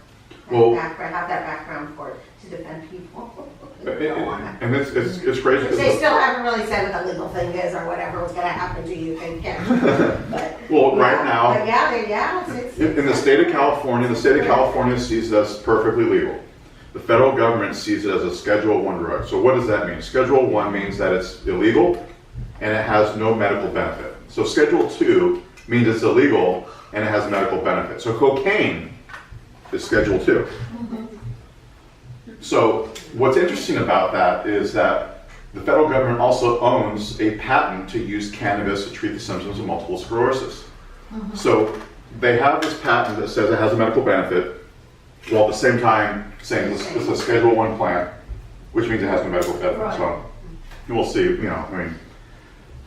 that background to defend people. And it's crazy. They still haven't really said what the legal thing is or whatever was gonna happen to you. But, Well, right now, but it's in the state of California sees it as perfectly legal. The federal government sees it as a Schedule 1 drug. So what does that mean? Schedule 1 means that it's illegal and it has no medical benefit. So Schedule 2 means it's illegal and it has medical benefit. So cocaine is Schedule 2. So what's interesting about that is that the federal government also owns a patent to use cannabis to treat the symptoms of multiple sclerosis. So they have this patent that says it has a medical benefit, while at the same time saying it's a Schedule 1 plant, which means it has no medical benefit. Right. So we'll see,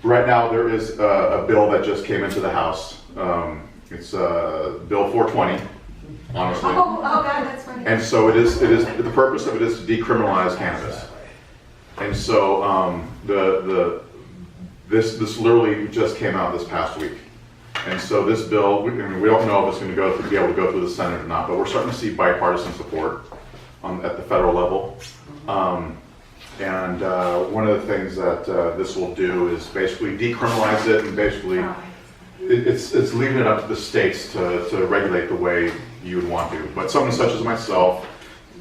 right now there is a bill that just came into the House. It's Bill 420, honestly. Oh God, that's funny. And so the purpose of it is to decriminalize cannabis. And so this literally just came out this past week. And so this bill, we don't know if it's going to be able to go through the Senate or not, but we're starting to see bipartisan support at the federal level. And one of the things that this will do is basically decriminalize it, and basically it's leaving it up to the states to regulate the way you would want to. But someone such as myself,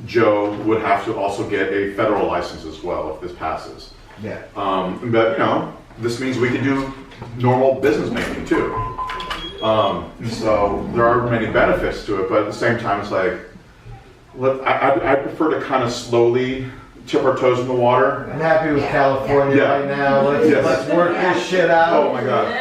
Joe, would have to also get a federal license as well if this passes. Yeah. But this means we can do normal business making too. So there are many benefits to it, but at the same time, it's like, I prefer to kind of slowly tip our toes in the water. I'm happy with California Yeah. right now. Let's work this shit out. Oh my God.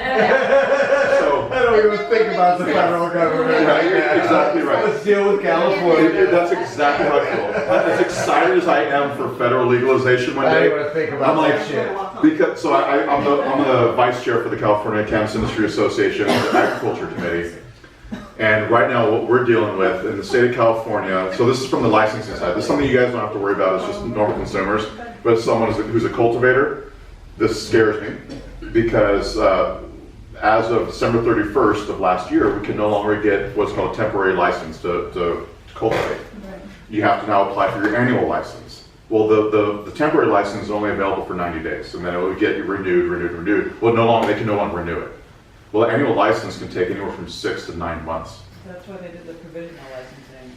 So, I don't even think about the federal government Yeah, right you're now. exactly right. Let's deal with California. that's exactly how I feel. As excited as I am for federal legalization one I don't day, even want to think about I'm like, that shit. because so I'm the vice chair for the California Cannabis Industry Association, the Agriculture Committee, and right now what we're dealing with in the state of California. So this is from the licensing side. This is something you guys don't have to worry about. It's just normal consumers. But as someone who's a cultivator, this scares me because as of December 31st of last year, we can no longer get what's called a temporary license to cultivate. You have to now apply for your annual license. Well, the temporary license is only available for 90 days, and then it will get renewed. Well, they can no longer renew it. Well, the annual license can take anywhere from 6 to 9 months. That's why they did the provisional licensing.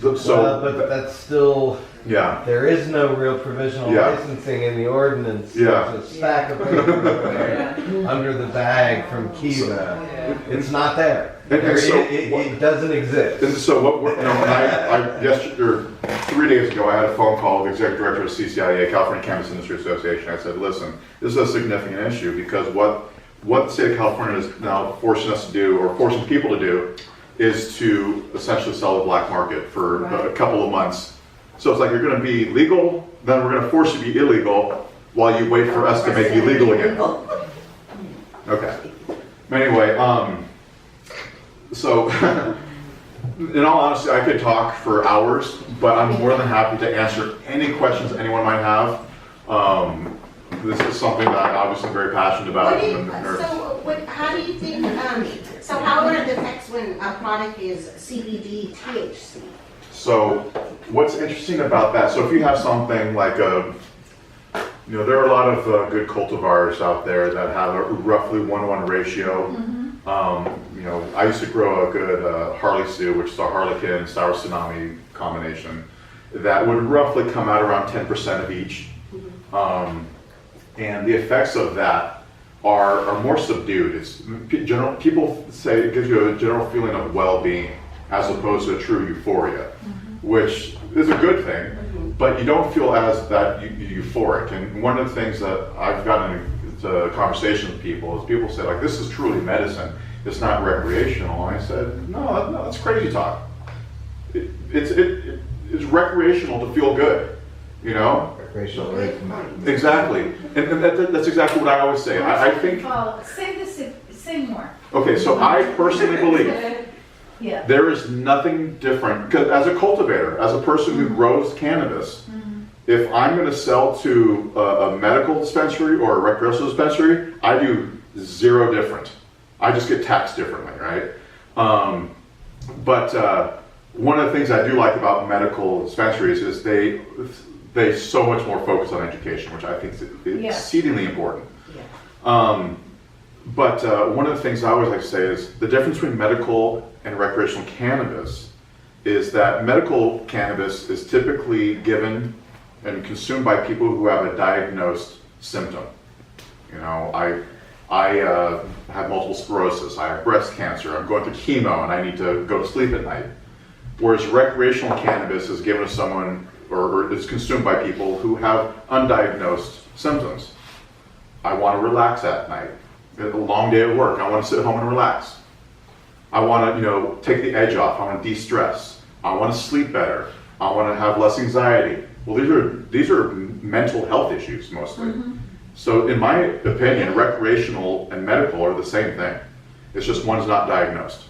But that's still, yeah, there is no real provisional Yeah. licensing in the ordinance. Yeah. There's a stack of paper there under the bag from Kiva. It's not there. And so It doesn't exist. And so what we're, yesterday, 3 days ago, I had a phone call with the executive director of CCIA, California Cannabis Industry Association. I said, listen, this is a significant issue because what the state of California is now forcing us to do, or forcing people to do, is to essentially sell the black market for a couple of months. So it's like you're going to be legal, then we're going to force you to be illegal while you wait for us to make you legal again. Okay. Anyway, so in all honesty, I could talk for hours, but I'm more than happy to answer any questions anyone might have. This is something that I'm obviously very passionate about. How do you think, so how are the effects when a product is CBD, THC? So what's interesting about that, so if you have something like there are a lot of good cultivars out there that have a roughly 1-to-1 ratio. I used to grow a good Harley Sue, which is a Harlequin Sour Tsunami combination, that would roughly come out around 10% of each. And the effects of that are more subdued. People say it gives you a general feeling of well-being as opposed to a true euphoria, which is a good thing, but you don't feel as that euphoric. And one of the things that I've gotten into conversations with people is people say, like, this is truly medicine, it's not recreational. And I said, no, that's crazy talk. It's recreational to feel good, Recreational rate. Exactly, and that's exactly what I always say. I think. Say more. Okay, so I personally believe Yeah. There is nothing different, because as a cultivator, as a person who grows cannabis, if I'm going to sell to a medical dispensary or a recreational dispensary, I do zero different. I just get taxed differently, right? But one of the things I do like about medical dispensaries is they so much more focus on education, which I think is exceedingly important. Yeah. But one of the things I always like to say is the difference between medical and recreational cannabis is that medical cannabis is typically given and consumed by people who have a diagnosed symptom. You know, I have multiple sclerosis, I have breast cancer, I'm going through chemo and I need to go to sleep at night. Whereas recreational cannabis is given to someone or is consumed by people who have undiagnosed symptoms. I want to relax at night. A long day at work. I want to sit home and relax. I want to, take the edge off. I want to de-stress. I want to sleep better. I want to have less anxiety. Well, these are mental health issues mostly. So in my opinion, recreational and medical are the same thing. It's just one's not diagnosed.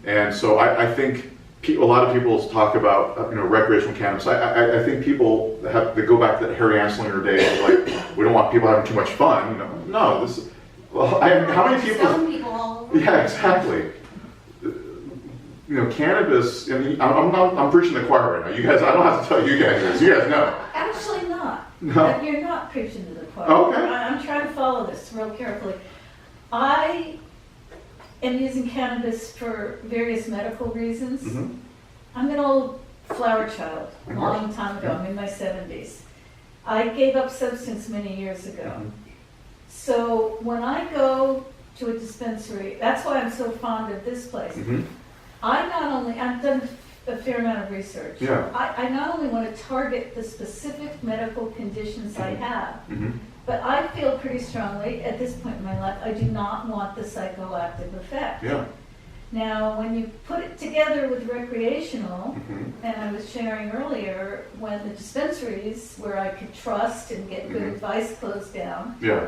And so I think a lot of people talk about recreational cannabis. I think people they go back to that Harry Anslinger days, like we don't want people having too much fun. No, this is. Well, how many people? Some people all over. Yeah, exactly. Cannabis. I mean, I'm preaching the choir right now. You guys, I don't have to tell you guys this. You guys know. Actually not. No. You're not preaching to the choir. Okay. I'm trying to follow this real carefully. I am using cannabis for various medical reasons. Mhm. I'm an old flower child, a Of course. long time ago. I'm in my 70s. I gave up substance many years ago. Mhm. So when I go to a dispensary, that's why I'm so fond of this place. Mhm. I've done a fair amount of research. Yeah. I not only want to target the specific medical conditions I have, Mhm. but I feel pretty strongly at this point in my life, I do not want the psychoactive effect. Yeah. Now, when you put it together with recreational, Mhm. and I was sharing earlier, when the dispensaries where I could trust and get good Mhm. advice closed down, Yeah.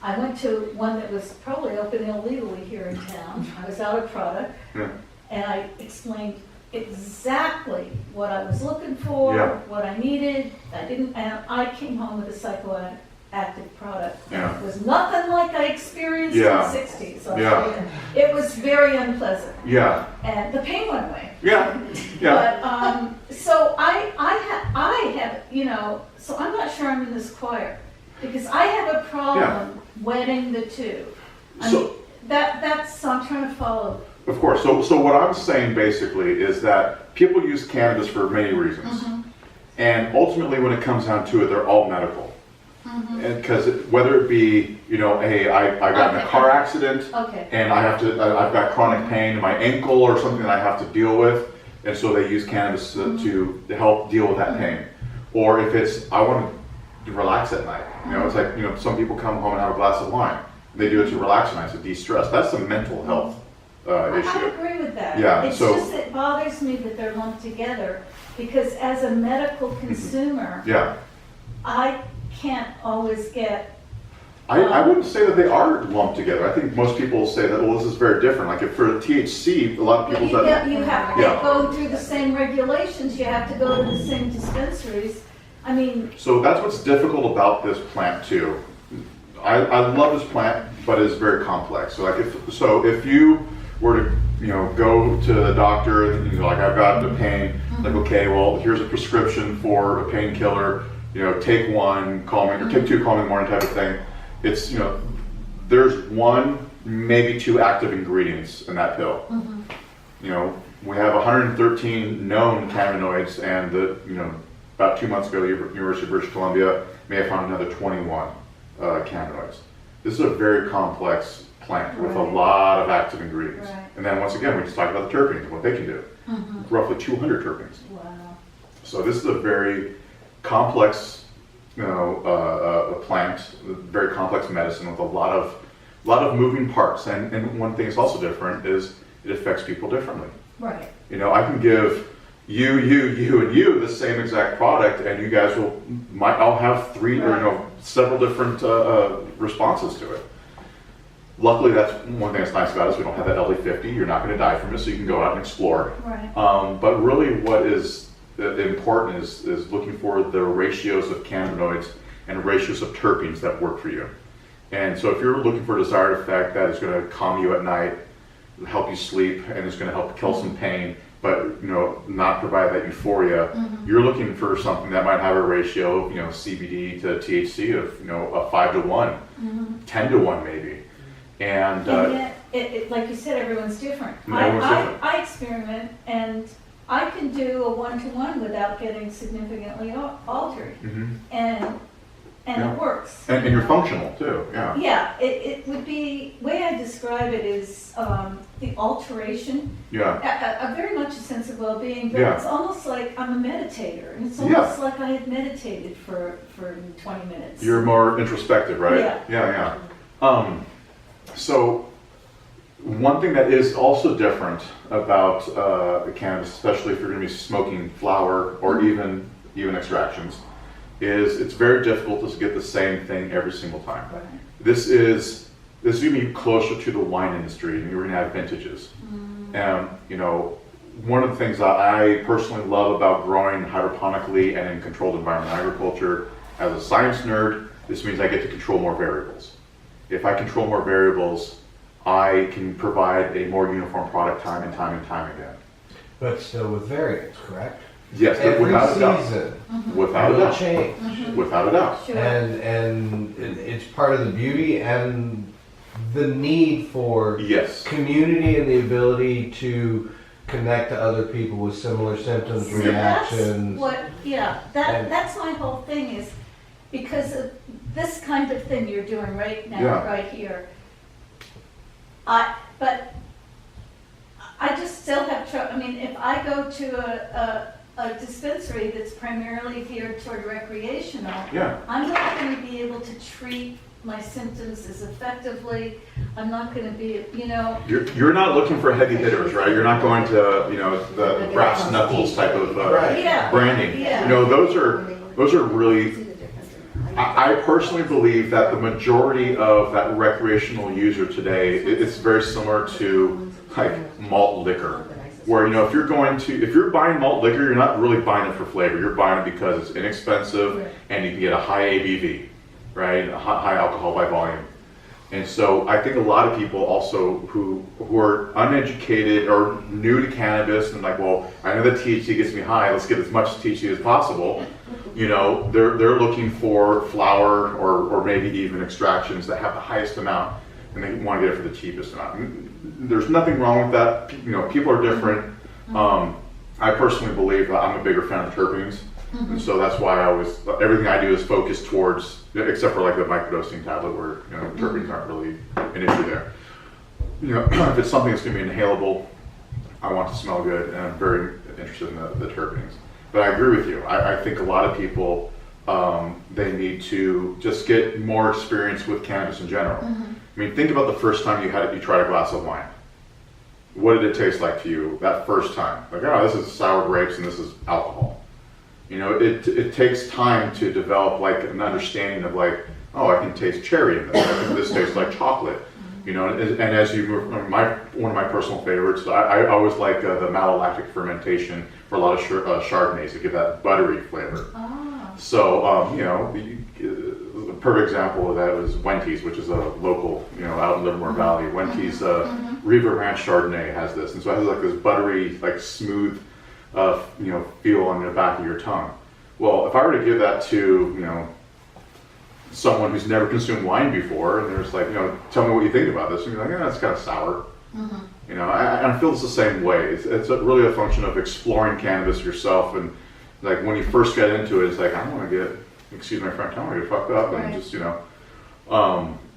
I went to one that was probably open illegally here in town. I was out of product, Yeah. and I explained exactly what I was looking for, Yeah. what I needed. And I came home with a psychoactive product. Yeah. It was nothing like I experienced Yeah. in the 60s. I'll Yeah. tell you. It was very unpleasant, Yeah. and the pain went away. Yeah. Yeah. But so I have, so I'm not sure I'm in this choir because I have a problem wedding the two. I So- mean, so I'm trying to follow. Of course. So what I'm saying basically is that people use cannabis for many reasons, and ultimately, when it comes down to it, they're all medical. And because whether it be, hey, I got in a Okay. car accident, Okay. and I've got chronic pain in my ankle or something that I have to deal with, and so they use cannabis to help deal with that pain. Or if it's I want to relax at night, it's like some people come home and have a glass of wine. They do it to relax at night, to de-stress. That's a mental health I issue. agree with that. Yeah, It's so- just it bothers me that they're lumped together because as a medical consumer, Yeah. I can't always get. I wouldn't say that they are lumped together. I think most people say that, well, this is very different. Like if for THC, a lot of people say, You have to Yeah. go through the same regulations. You have to go to the same dispensaries. I mean, so that's what's difficult about this plant too. I love this plant, but it's very complex. So if you were to go to the doctor and like I've got the pain, like okay, well here's a prescription for a painkiller. Take one, call me, or take two, call me in the morning type of thing. It's there's one, maybe two active ingredients in that pill. We have 113 known cannabinoids, and about 2 months ago, the University of British Columbia may have found another 21 cannabinoids. This is a very complex plant with a Right. lot of active ingredients. Right. And then once again, we just talked about the terpenes and what they can do. Roughly 200 terpenes. wow. So this is a very complex, a plant, very complex medicine with a lot of moving parts. And one thing that's also different is it affects people differently. Right. I can give you, and you the same exact product, and you guys might all have three Right. or several different responses to it. Luckily, that's one thing that's nice about us. We don't have that LD50. You're not going to die from it, so you can go out and explore. Right. But really, what is important is looking for the ratios of cannabinoids and ratios of terpenes that work for you. And so if you're looking for a desired effect that is going to calm you at night, help you sleep, and is going to help kill some pain, but not provide that euphoria, you're looking for something that might have a ratio of CBD to THC of a 5 to 1, 10 to 1 maybe. And yet, like you said, everyone's different. Everyone's different. I experiment, and I can do a 1-to-1 without getting significantly altered, and it works. And you're functional too, yeah. Yeah, it would be, way I describe it is the alteration, Yeah. a very much a sense of well-being, but Yeah. it's almost like I'm a meditator, and it's almost like I had meditated for 20 minutes. You're more introspective, right? Yeah. Yeah. So one thing that is also different about cannabis, especially if you're going to be smoking flower or even extractions, is it's very difficult to get the same thing every single time. Right. This is going to be closer to the wine industry, and you're going to have vintages. And one of the things that I personally love about growing hydroponically and in controlled environment agriculture, as a science nerd, this means I get to control more variables. If I control more variables, I can provide a more uniform product time and time again. But still with variants, correct? Yes, Every without a doubt. season Without a will doubt. change. Without a doubt. Sure. And it's part of the beauty and the need for Yes. community and the ability to connect to other people with similar symptoms, See, reactions. That's my whole thing is because of this kind of thing you're doing right now, Yeah. right here. But I just still have trouble. I mean, if I go to a dispensary that's primarily geared toward recreational, Yeah. I'm not going to be able to treat my symptoms as effectively. I'm not going to be, You're not looking for heavy hitters, right? You're not going to, the brass knuckles type of Right. Yeah. branding. Yeah. Those are really. I personally believe that the majority of that recreational user today, it's very similar to like malt liquor, where if you're buying malt liquor, you're not really buying it for flavor. You're buying it because it's inexpensive and you can get a high ABV, right? A high alcohol by volume. And so I think a lot of people also who are uneducated or new to cannabis and like, well, I know that THC gets me high, let's get as much THC as possible. They're looking for flower or maybe even extractions that have the highest amount, and they want to get it for the cheapest amount. There's nothing wrong with that. People are different. I personally believe that I'm a bigger fan of terpenes, and so that's why everything I do is focused towards, except for like the microdosing tablet where terpenes aren't really an issue there. If it's something that's going to be inhalable, I want to smell good, and I'm very interested in the terpenes. But I agree with you. I think a lot of people, they need to just get more experience with cannabis in general. I mean, think about the first time you tried a glass of wine. What did it taste like to you that first time? Like, oh, this is sour grapes and this is alcohol. It takes time to develop like an understanding of like, oh, I can taste cherry in this. This tastes like chocolate. And as you move, one of my personal favorites, I always like the malolactic fermentation for a lot of Chardonnays to give that buttery flavor. So, a perfect example of that was Wenty's, which is a local, out in Livermore Valley. Wenty's Riva Ranch Chardonnay has this, and so it has like this buttery, like smooth, feel on the back of your tongue. Well, if I were to give that to, someone who's never consumed wine before, and they're just like, tell me what you think about this, and you're like, yeah, that's kind of sour. I feel it's the same way. It's really a function of exploring cannabis yourself, and like when you first get into it, it's like, I want to get, excuse my French, I want to get fucked up, and just,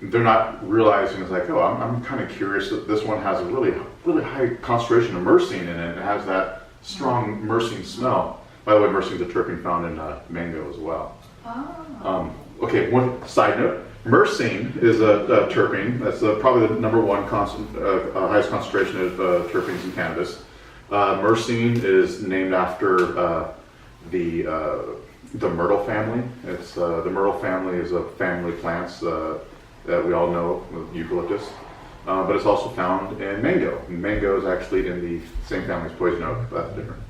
they're not realizing it's like, oh, I'm kind of curious that this one has a really, really high concentration of myrcene in it. It has that strong myrcene smell. By the way, myrcene is a terpene found in mango as well. Okay, one side note. Myrcene is a terpene. That's probably the number one highest concentration of terpenes in cannabis. Myrcene is named after the myrtle family. It's the myrtle family is a family of plants that we all know, eucalyptus. but it's also found in mango. And mango is actually in the same family as poison oak, but that's different.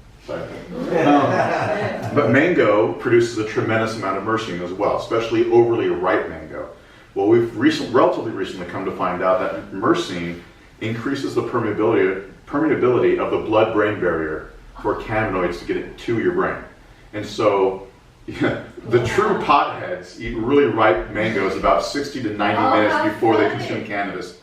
But mango produces a tremendous amount of myrcene as well, especially overly ripe mango. Well, we've relatively recently come to find out that myrcene increases the permeability of the blood-brain barrier for cannabinoids to get it to your brain. And so the true potheads eat really ripe mangoes about 60 to 90 minutes before they consume cannabis.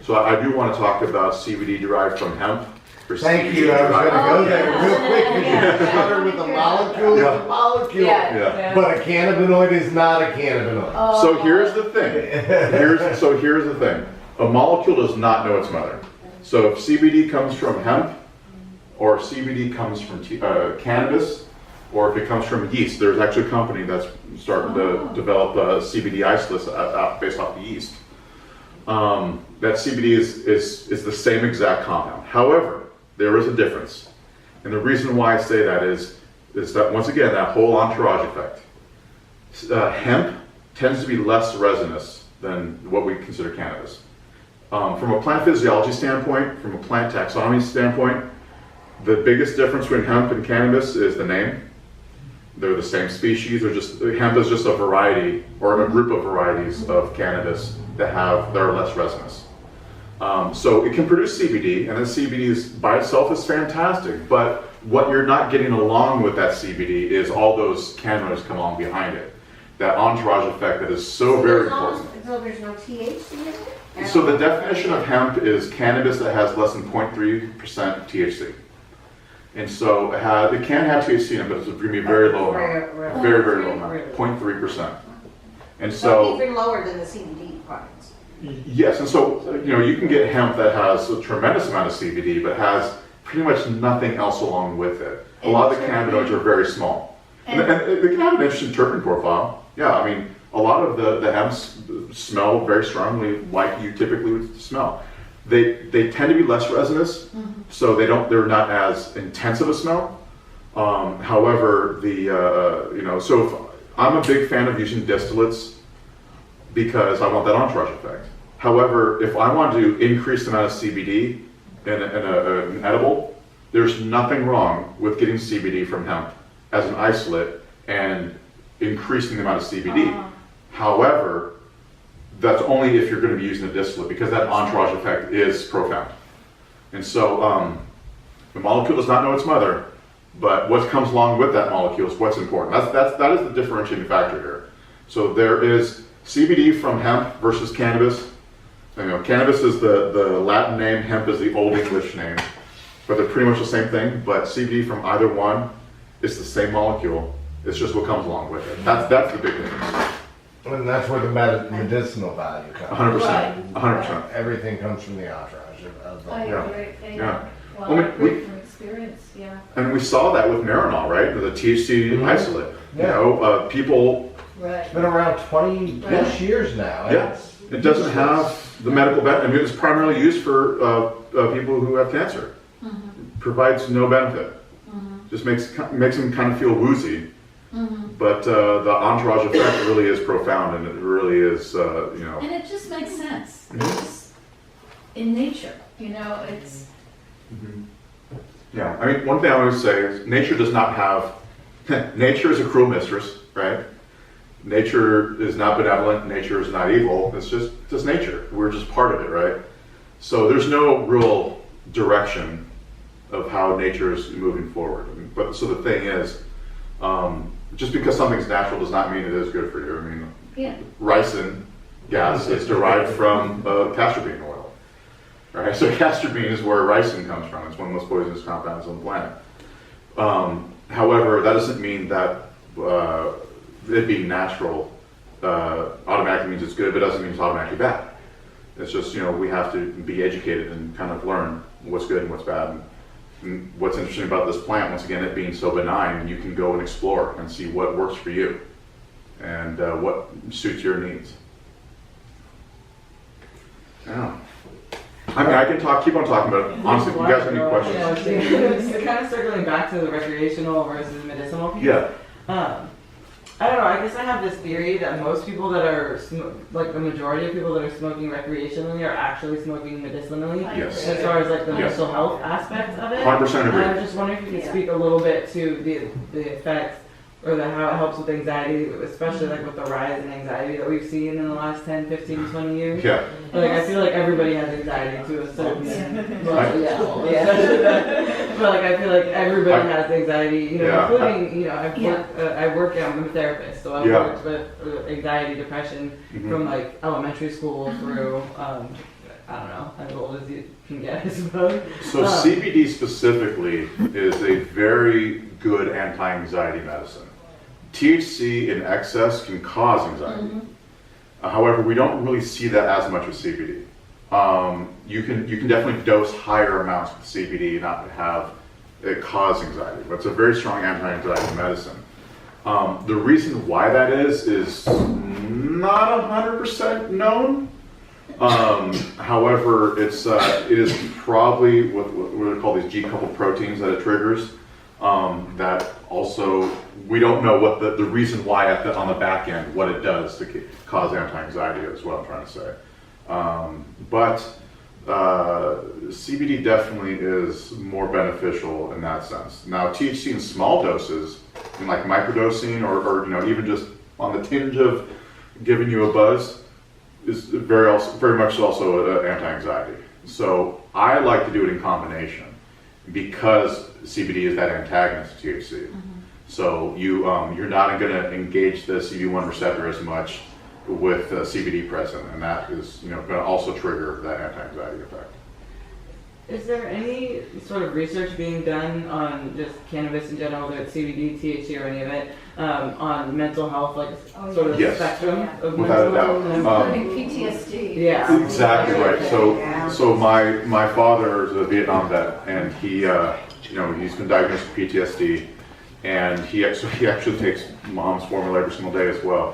So I do want to talk about CBD derived from hemp. Thank you. I was going to go there real quick because you started with a molecule. It's a molecule. Yeah. But a cannabinoid is not a cannabinoid. So here's the thing. Here's the thing. A molecule does not know its mother. So if CBD comes from hemp, or CBD comes from cannabis, or if it comes from yeast, there's actually a company that's starting to develop CBD isolates based off the yeast. That CBD is the same exact compound. However, there is a difference. And the reason why I say that is that, once again, that whole entourage effect. Hemp tends to be less resinous than what we consider cannabis. From a plant physiology standpoint, from a plant taxonomy standpoint, the biggest difference between hemp and cannabis is the name. They're the same species. Hemp is just a variety or a group of varieties of cannabis that are less resinous. So it can produce CBD, and the CBD by itself is fantastic, but what you're not getting along with that CBD is all those cannabinoids come along behind it. That entourage effect that is so very important. So there's no THC in it? So the definition of hemp is cannabis that has less than 0.3% THC. And so it can have THC in it, but it's going to be a very low amount. Very, very low amount, 0.3%. And So even lower than the CBD products. yes, and so you can get hemp that has a tremendous amount of CBD, but has pretty much nothing else along with it. A lot of the cannabinoids are very small. And they can have an interesting terpene profile. Yeah, I mean, a lot of the hemps smell very strongly like you typically would smell. They tend to be less resinous, so they're not as intense of a smell. However, so if I'm a big fan of using distillates because I want that entourage effect. However, if I want to increase the amount of CBD in an edible, there's nothing wrong with getting CBD from hemp as an isolate and increasing the amount of CBD. However, that's only if you're going to be using a distillate, because that entourage effect is profound. And so the molecule does not know its mother, but what comes along with that molecule is what's important. That is the differentiating factor here. So there is CBD from hemp versus cannabis. Cannabis is the Latin name, hemp is the Old English name, but they're pretty much the same thing. But CBD from either one is the same molecule. It's just what comes along with it. That's the big difference. And that's where the medicinal value comes. 100%. 100%. Everything comes from the entourage of the I agree. Yeah. Well, I agree from experience, yeah. And we saw that with Marinol, right? The THC isolate. Yeah. People. Right. It's been around 20 plus years now. Yeah. It doesn't have the medical benefit. I mean, it's primarily used for people who have cancer. Provides no benefit. Just makes them kind of feel woozy. But the entourage effect really is profound, and it really is, And it just makes sense. It's just in nature, it's. Yeah, I mean, one thing I always say is nature does not have. Nature is a cruel mistress, right? Nature is not benevolent. Nature is not evil. It's just nature. We're just part of it, right? So there's no real direction of how nature is moving forward. But so the thing is. Just because something's natural does not mean it is good for you. I mean, ricin gas is derived from castor bean oil. Right? So castor bean is where ricin comes from. It's one of the most poisonous compounds on the planet. However, that doesn't mean that it being natural automatically means it's good, but it doesn't mean it's automatically bad. It's just, we have to be educated and kind of learn what's good and what's bad. And what's interesting about this plant, once again, it being so benign, you can go and explore and see what works for you and what suits your needs. Yeah. I mean, I can keep on talking, but honestly, if you guys have any questions. Kind of circling back to the recreational versus medicinal piece. Yeah. I don't know, I guess I have this theory that most people that are, like the majority of people that are smoking recreationally are actually smoking medicinally. Yes. As far as like the Yes. mental health aspect of it. 100% And I agree. was just wondering if you could Yeah. speak a little bit to the effects or how it helps with anxiety, especially like with the rise in anxiety that we've seen in the last 10, 15, 20 years. Yeah. Like I feel like everybody has anxiety to a certain Right. But like I feel like everybody has anxiety, you know, Yeah. including, you know, I'm a therapist, so I've Yeah. worked with anxiety, depression Mhm. from like elementary school through, I don't know, as old as you can get, I suppose. So CBD specifically is a very good anti-anxiety medicine. THC in excess can cause anxiety. However, we don't really see that as much with CBD. You can definitely dose higher amounts with CBD and not have it cause anxiety, but it's a very strong anti-anxiety medicine. The reason why that is not 100% known. However, it is probably what they call these G-coupled proteins that it triggers. That also, we don't know what the reason why on the back end, what it does to cause anti-anxiety is what I'm trying to say. But CBD definitely is more beneficial in that sense. Now, THC in small doses, in like microdosing or you know, even just on the tinge of giving you a buzz, is very much also anti-anxiety. So I like to do it in combination because CBD is that antagonist to THC. So you're not going to engage the CB1 receptor as much with CBD present, and that is going to also trigger that anti-anxiety effect. Is there any sort of research being done on just cannabis in general, whether it's CBD, THC, or any of it, on mental health, like sort of Yes. spectrum of Without a mental doubt. health? Including PTSD. Yeah. Exactly right. So my father is a Vietnam vet, and he he's been diagnosed with PTSD, and he actually takes mom's formula every single day as well.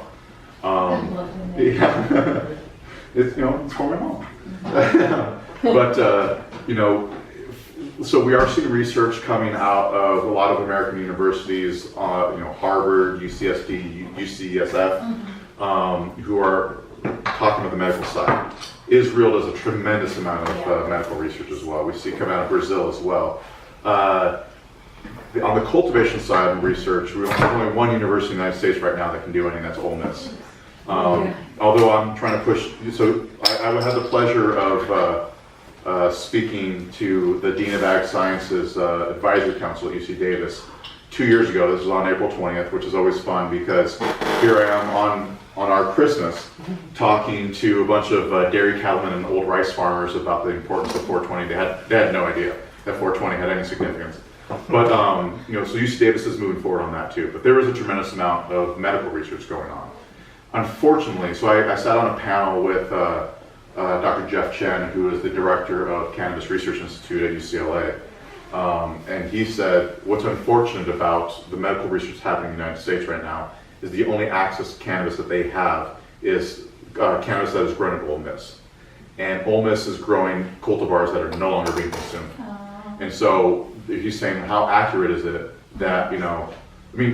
Yeah, it's for my mom. But so we are seeing research coming out of a lot of American universities, Harvard, UCSD, UCSF, who are talking about the medical side. Israel does a tremendous amount of medical research as well. We see it come out of Brazil as well. On the cultivation side of research, we have only one university in the United States right now that can do anything. That's Ole Miss. Although I'm trying to push, so I had the pleasure of speaking to the Dean of Ag Sciences Advisory Council at UC Davis 2 years ago. This was on April 20th, which is always fun because here I am on our Christmas talking to a bunch of dairy cattlemen and old rice farmers about the importance of 420. They had no idea that 420 had any significance. But so UC Davis is moving forward on that too. But there is a tremendous amount of medical research going on. Unfortunately, so I sat on a panel with Dr. Jeff Chen, who is the director of Cannabis Research Institute at UCLA. And he said, what's unfortunate about the medical research happening in the United States right now is the only access to cannabis that they have is cannabis that is grown at Ole Miss. And Ole Miss is growing cultivars that are no longer being consumed. And so he's saying, how accurate is it that,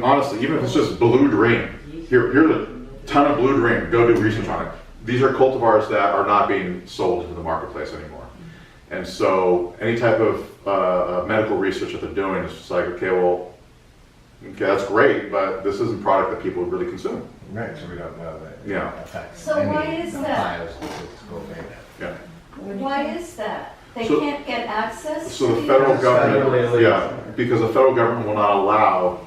honestly, even if it's just Blue Dream, here's a ton of Blue Dream, go do research on it. These are cultivars that are not being sold into the marketplace anymore. And so any type of medical research that they're doing is just like, okay, that's great, but this isn't product that people really consume. Right, so we don't know that it Yeah. affects So any why is that? biostatistical data. Yeah. Why is that? They So- can't get access So to the federal these? government, Federally yeah, because the federal government will not allow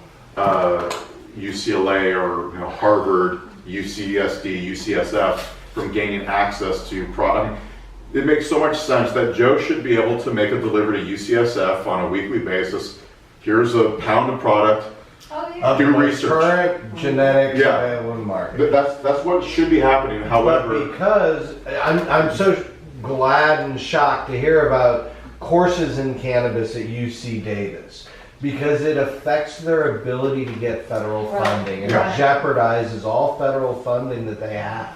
UCLA or Harvard, UCSD, UCSF from gaining access to product. It makes so much sense that Joe should be able to make a delivery to UCSF on a weekly basis. Here's a pound of product. Oh, yeah. Do Of research. current genetics Yeah. available in the market. That's what should be happening. But However, because I'm so glad and shocked to hear about courses in cannabis at UC Davis, because it affects their ability to get federal Right. funding, and Yeah. it jeopardizes all federal funding that they have.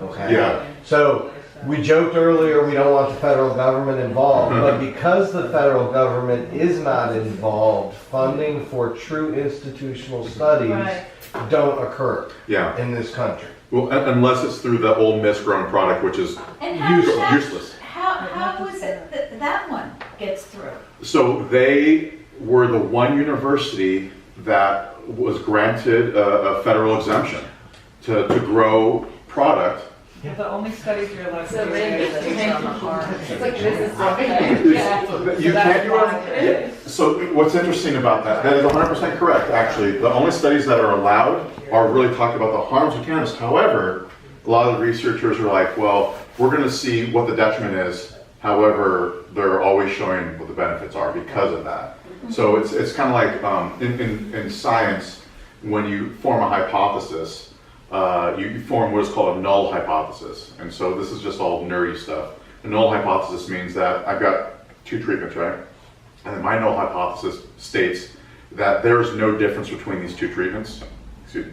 Okay. Yeah. So we joked earlier we don't want the federal government involved, but because the federal government is not involved, funding for true institutional studies Right. don't occur Yeah. in this country. Well, unless it's through the old misgrown product, which is And how does that, useless. how is it that that one gets through? So they were the one university that was granted a federal exemption to grow product. The only studies you're allowed to So do random. is based on the harm. It's like this is okay. Yeah. You that's can't why it is. So what's interesting about that, that is 100% correct, actually. The only studies that are allowed are really talking about the harms of cannabis. However, a lot of the researchers are like, well, we're going to see what the detriment is. However, they're always showing what the benefits are because of that. So it's kind of like in science, when you form a hypothesis, you form what is called a null hypothesis. And so this is just all nerdy stuff. A null hypothesis means that I've got two treatments, right? And my null hypothesis states that there is no difference between these two treatments. Excuse me.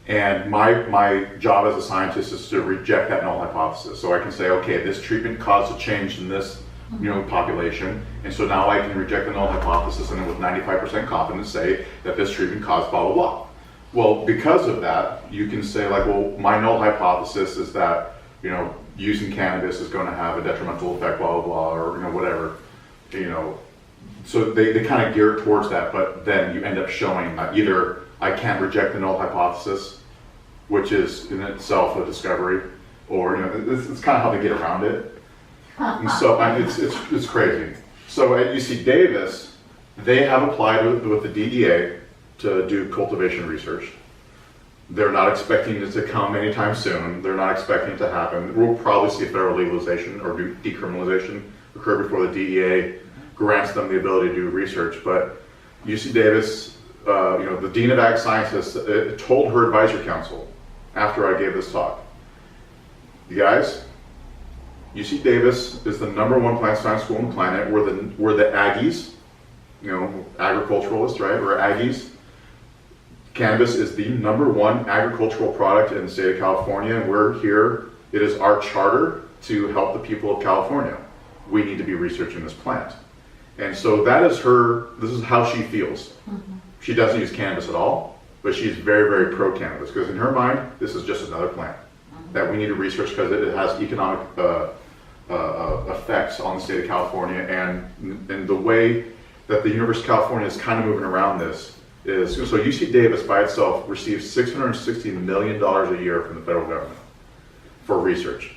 And my job as a scientist is to reject that null hypothesis. So I can say, okay, this treatment caused a change in this population, and so now I can reject the null hypothesis and then with 95% confidence say that this treatment caused blah, blah, blah. Well, because of that, you can say like, well, my null hypothesis is that, using cannabis is going to have a detrimental effect, blah, blah, blah, or, whatever, So they kind of gear towards that, but then you end up showing that either I can't reject the null hypothesis, which is in itself a discovery, or, it's kind of how they get around it. And so it's crazy. So at UC Davis, they have applied with the DEA to do cultivation research. They're not expecting it to come anytime soon. They're not expecting it to happen. We'll probably see federal legalization or decriminalization occur before the DEA grants them the ability to do research. But UC Davis, the Dean of Ag Sciences told her advisory council after I gave this talk, you guys, UC Davis is the #1 plant science school on the planet. We're the Aggies, agriculturalists, right? We're Aggies. Cannabis is the #1 agricultural product in the state of California, and we're here. It is our charter to help the people of California. We need to be researching this plant. And so this is how she feels. She doesn't use cannabis at all, but she's very, very pro-cannabis, because in her mind, this is just another plant that we need to research because it has economic effects on the state of California. And the way that the University of California is kind of moving around this is, so UC Davis by itself receives $660 million a year from the federal government for research.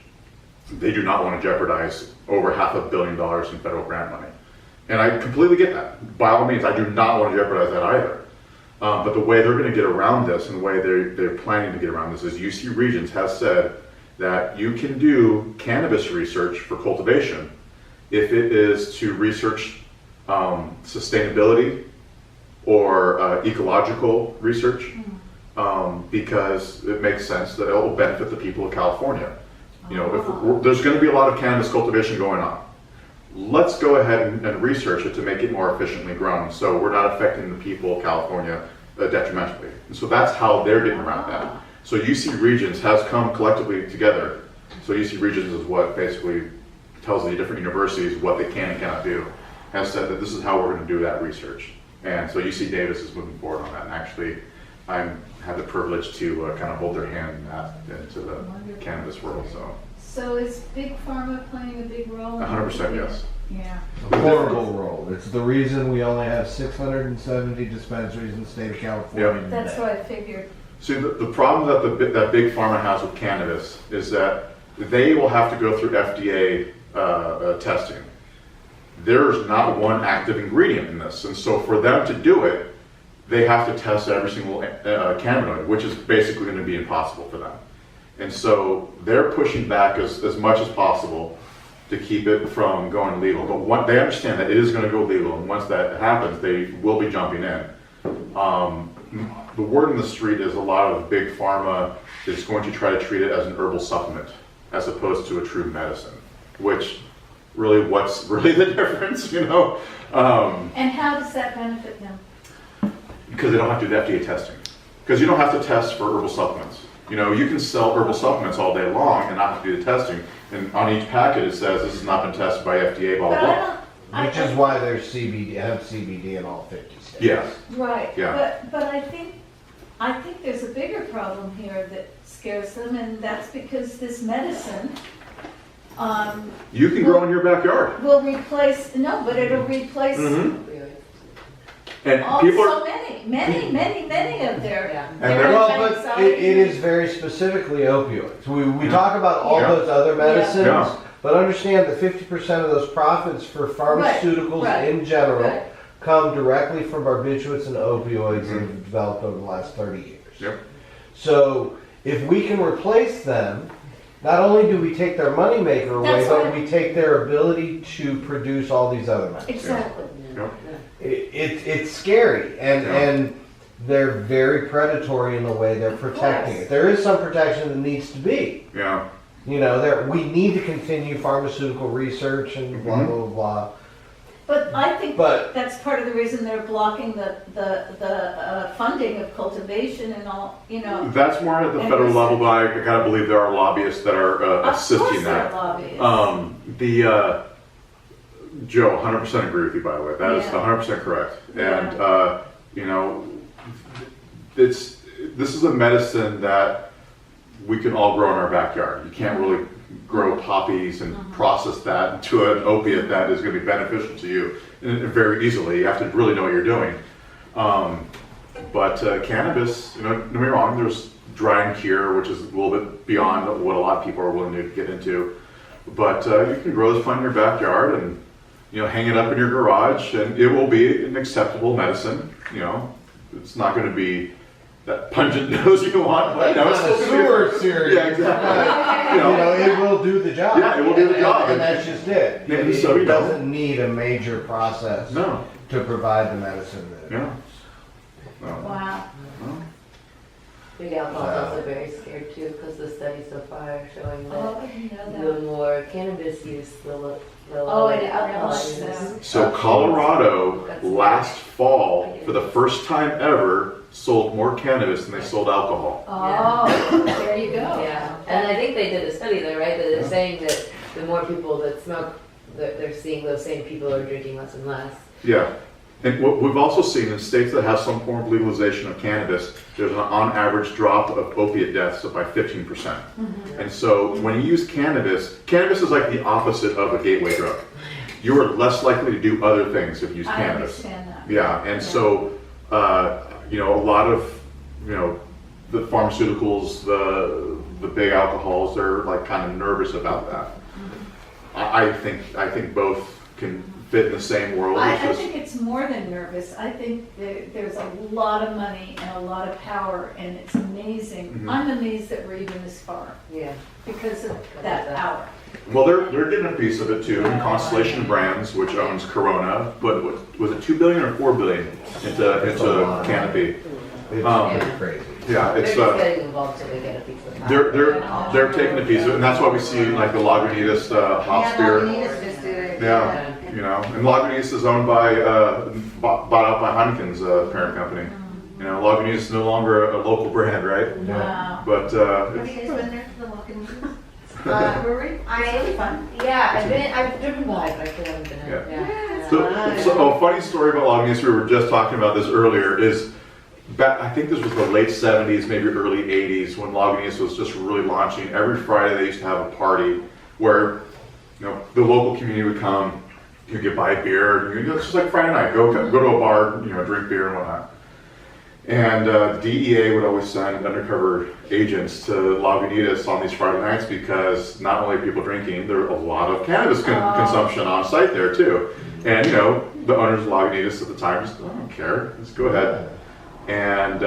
They do not want to jeopardize over $500 million in federal grant money. And I completely get that. By all means, I do not want to jeopardize that either. But the way they're going to get around this and the way they're planning to get around this is UC Regents has said that you can do cannabis research for cultivation if it is to research sustainability or ecological research, because it makes sense that it will benefit the people of California. If there's going to be a lot of cannabis cultivation going on, let's go ahead and research it to make it more efficiently grown, so we're not affecting the people of California detrimentally. And so that's how they're getting around that. So UC Regents has come collectively together. So UC Regents is what basically tells the different universities what they can and cannot do, has said that this is how we're going to do that research. And so UC Davis is moving forward on that. And actually, I had the privilege to kind of hold their hand in that into the cannabis world. So is Big Pharma playing a big role? 100% yes. Yeah. A horrible role. It's the reason we only have 670 dispensaries in the state of California. Yep. That's today. what I figured. See, the problem that Big Pharma has with cannabis is that they will have to go through FDA testing. There's not one active ingredient in this, and so for them to do it, they have to test every single cannabinoid, which is basically going to be impossible for them. And so they're pushing back as much as possible to keep it from going legal. But they understand that it is going to go legal, and once that happens, they will be jumping in. The word in the street is a lot of Big Pharma is going to try to treat it as an herbal supplement as opposed to a true medicine, which really, what's really the difference, And how does that benefit them? Because they don't have to do FDA testing. Because you don't have to test for herbal supplements. You can sell herbal supplements all day long and not have to do the testing. And on each packet it says this has not been tested by FDA, blah, blah, blah. Which is why there's CBD in all 50 states. Yeah. Right. Yeah. But I think I think there's a bigger problem here that scares them, and that's because this medicine, You can grow in your backyard. will replace, no, but it'll replace And people so are, many of their. And they're- Well, but it is very specifically opioids. We talk about all those other medicines, Yeah. but understand that 50% of those profits for pharmaceuticals right, in general right. come directly from barbiturates and opioids that have developed over the last 30 years. Yep. So if we can replace them, not only do we take their moneymaker away, That's but right. we take their ability to produce all these other medicines. Exactly. It's scary, and they're very predatory in the way they're protecting it. There is some protection that needs to be. yeah, You know, we need to continue pharmaceutical research and blah, Mhm. blah, blah. But I think But- that's part of the reason they're blocking the funding of cultivation and all, you know. that's more at the And federal this- level, but I gotta believe there are lobbyists that are Of course assisting they're that. lobbyists. Joe, 100% agree with you, by the way. That is Yeah. 100% correct. Yeah. And, you know, this is a medicine that we can all grow in our backyard. You can't really grow poppies and process that into an opiate that is going to be beneficial to you very easily. You have to really know what you're doing. But cannabis, you know, don't get me wrong, there's dry and cure, which is a little bit beyond what a lot of people are willing to get into. But you can grow this plant in your backyard and, you know, hang it up in your garage, and it will be an acceptable medicine. You know, it's not going to be that pungent dose you want, but you know, it's Not a still gonna sewer be series. Yeah, exactly. You know, it will do the job. Yeah, it will do the job. And that's just it. Yeah, It so, you know. doesn't need a major process No, to provide the medicine that. yeah. No. Wow. Big alcohol is also very scared too, because the studies so far are showing Oh, that I didn't know the more cannabis use, the Oh, lower I the didn't alcohol realize use. that. So Colorado last fall, for the first time ever, sold more cannabis than they sold alcohol. Oh, there you go. Yeah, and I think they did a study there, right, that they're saying that the more people that smoke, they're seeing those same people are drinking less and less. Yeah. And what we've also seen in states that have some form of legalization of cannabis, there's an on average drop of opiate deaths by 15%. And so when you use cannabis is like the opposite of a gateway drug. You are less likely to do other things if you use I cannabis. understand that. Yeah, and so, you know, a lot of, you know, the pharmaceuticals, the big alcohols, they're like kind of nervous about that. I think both can fit in the same world. I It's just- think it's more than nervous. I think there's a lot of money and a lot of power, and it's amazing. Mhm. I'm amazed that we're even this far Yeah. because of that power. Well, they're getting a piece of it too. And Constellation Brands, which owns Corona, but was it 2 billion or 4 billion into Canopy? It's Um, crazy. Yeah, They're it's just getting involved so they get a piece of the pie. they're taking a piece of it, and that's why we see like the Lagunitas hops beer. Lagunitas just did it. Yeah, you know, and Lagunitas is owned by bought out by Heineken's parent company. You know, Lagunitas is no longer a local brand, right? Wow. But Have you guys been there for the Lagunitas? Brewery? It's really fun. Yeah, I've driven by, but I still haven't been in. Yeah. So a funny story about Lagunitas, we were just talking about this earlier, is back, I think this was the late 70s, maybe early 80s, when Lagunitas was just really launching. Every Friday they used to have a party where, you know, the local community would come, you could buy beer, you know, it's just like Friday night, go to a bar, you know, drink beer and whatnot. And DEA would always send undercover agents to Lagunitas on these Friday nights because not only are people drinking, there are a lot of cannabis consumption on site there too. And, you know, the owners of Lagunitas at the time just, I don't care, just go ahead. And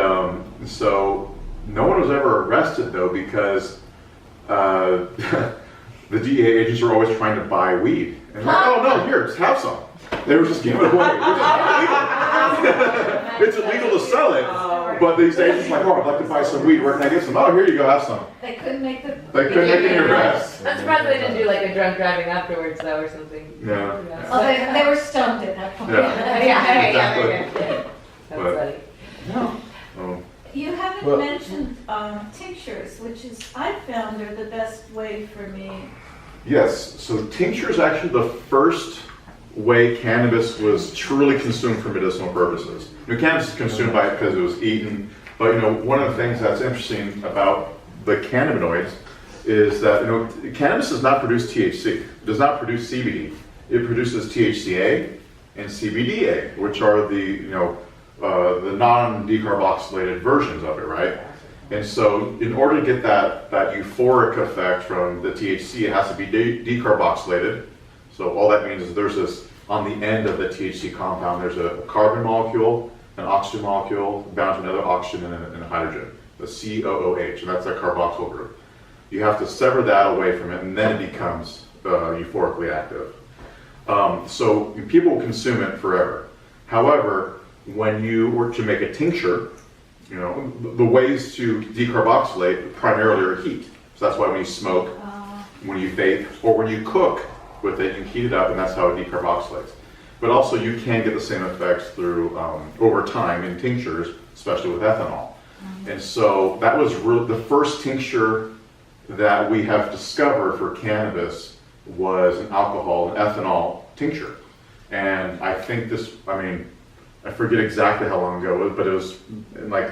so no one was ever arrested though because the DEA agents were always trying to buy weed. And like, oh no, here, just have some. They were just giving it away. It's illegal to sell it, but these agents are like, oh, I'd like to buy some weed. Where can I get some? Oh, here you go, have some. They couldn't make the. They couldn't make any arrests. I'm surprised they didn't do like a drunk driving afterwards though or something. Yeah. Oh, they were stumped at that point. Yeah. That's But- funny. Oh. You haven't Well- mentioned tinctures, which is, I found are the best way for me. Yes, so tincture is actually the first way cannabis was truly consumed for medicinal purposes. You know, cannabis is consumed by it because it was eaten But one of the things that's interesting about the cannabinoids is that cannabis does not produce THC, it does not produce CBD. It produces THCA and CBDA, which are the non-decarboxylated versions of it, right? And so, in order to get that euphoric effect from the THC, it has to be decarboxylated. So all that means is there's this on the end of the THC compound. There's a carbon molecule, an oxygen molecule bound to another oxygen and a hydrogen, the COOH, and that's that carboxyl group. You have to sever that away from it, and then it becomes euphorically active. So people consume it forever. However, when you were to make a tincture, the ways to decarboxylate primarily are heat. So that's why when you smoke, when you vape, or when you cook with it, you heat it up, and that's how it decarboxylates. But also you can get the same effects through over time in tinctures, especially with ethanol. And so that was the first tincture that we have discovered for cannabis was an alcohol and ethanol tincture. And I think I forget exactly how long ago it was, but it was in like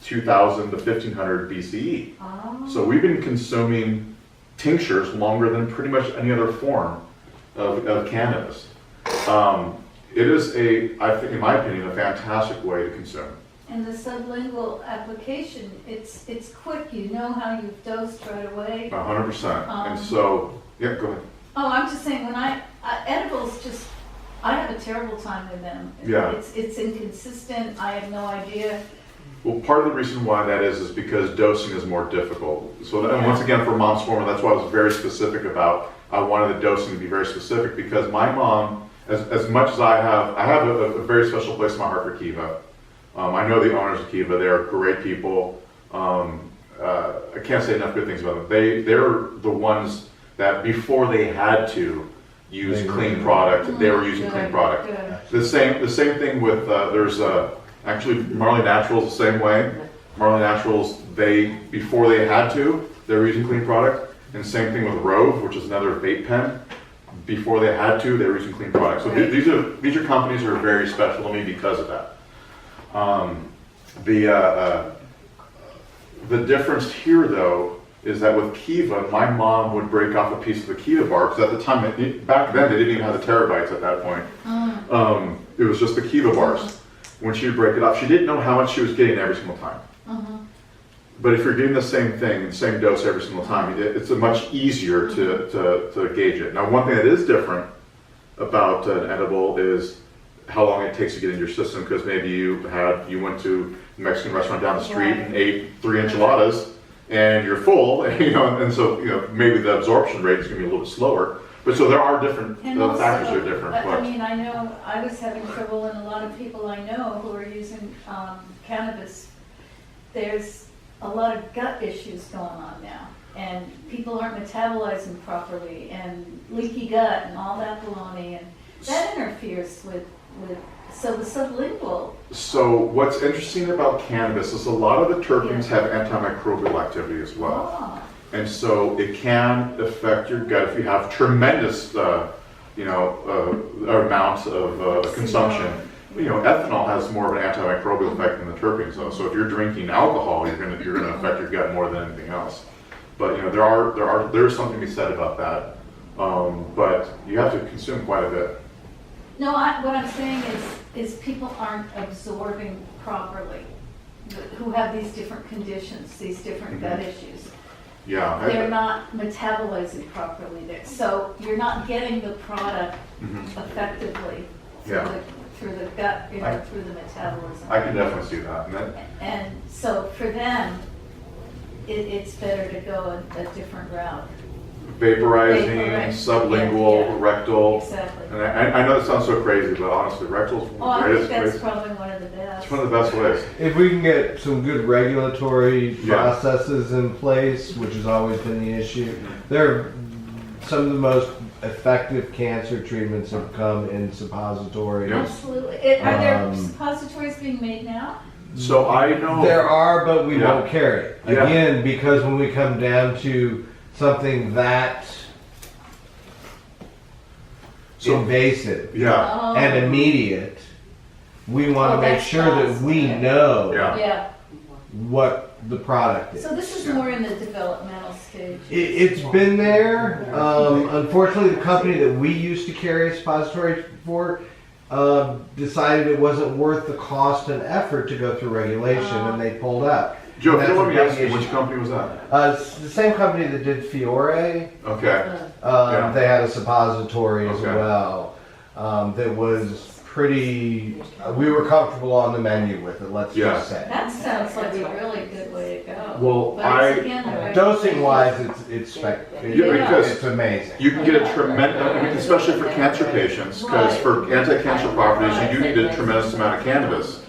2000 to 1500 BCE. So we've been consuming tinctures longer than pretty much any other form of cannabis. It is I think in my opinion, a fantastic way to consume. And the sublingual application, it's quick, you know how you've dosed right away. 100%. And so, yeah, go ahead. Oh, I'm just saying, when edibles I have a terrible time with them. Yeah. It's inconsistent, I have no idea. Well, part of the reason why that is because dosing is more difficult. So, and once again, for mom's formula, that's why I was very specific about, I wanted the dosing to be very specific, because my mom, as much as I have a very special place in my heart for Kiva. I know the owners of Kiva, they're great people. I can't say enough good things about them. They're the ones that before they had to use clean product, they were using clean product. The same thing with, there's actually Marley Naturals the same way. Marley Naturals, before they had to, they were using clean product. And same thing with Rove, which is another vape pen. Before they had to, they were using clean product. So these are companies that are very special to me because of that. The difference here, though, is that with Kiva, my mom would break off a piece of the Kiva bar, because at the time, back then, they didn't even have the terabytes at that point. It was just the Kiva bars. When she would break it off, she didn't know how much she was getting every single time. But if you're getting the same thing, the same dose every single time, it's much easier to gauge it. Now, one thing that is different about an edible is how long it takes to get into your system, because maybe you went to a Mexican restaurant down the street and ate 3 enchiladas, and you're full, and so maybe the absorption rate is going to be a little bit slower. But so there are different factors are different. I know I was having trouble, and a lot of people I know who are using cannabis. There's a lot of gut issues going on now, and people aren't metabolizing properly, and leaky gut, and all that baloney, and that interferes with so the sublingual. So what's interesting about cannabis is a lot of the terpenes have antimicrobial activity as well. And so it can affect your gut if you have tremendous, amounts of consumption. Ethanol has more of an antimicrobial effect than the terpenes, though. So if you're drinking alcohol, you're gonna affect your gut more than anything else. But there's something to be said about that. But you have to consume quite a bit. No, what I'm saying is people aren't absorbing properly, who have these different conditions, these different gut issues. Yeah. They're not metabolizing properly there. So you're not getting the product effectively through the gut, through the metabolism. I can definitely see that. And so for them, it's better to go a different route. Vaporizing, sublingual, rectal. Exactly. And I know that sounds so crazy, but honestly, rectal's one of the greatest I think that's ways. probably one of the best. It's one of the best ways. If we can get some good regulatory processes in place, which has always been the issue, they're some of the most effective cancer treatments have come in suppository. Absolutely. Are there suppositories being made now? So I know There are, but we Yeah. won't carry it. Yeah. Again, because when we come down to something that invasive Yeah. and immediate, we want to make that's sure that fast. we know Yeah. Yeah. what the product is. So this is more in the developmental stage. It's been there. Unfortunately, the company that we used to carry a suppository for decided it wasn't worth the cost and effort to go through regulation, and they pulled out. Joe, if And you don't that's mind me a big asking, issue. which company was that? It's the same company that did Fiore. Okay. Yeah. They had a suppository as Okay. well. That was pretty. We were comfortable on the menu with it. Let's Yeah. just say. That sounds like a really good way to go. Well, But it's again the right- Dosing wise, it's Yeah, because it's amazing. you can get a tremendous, I mean, especially for cancer patients, because for anti-cancer properties, you do need a tremendous amount of cannabis.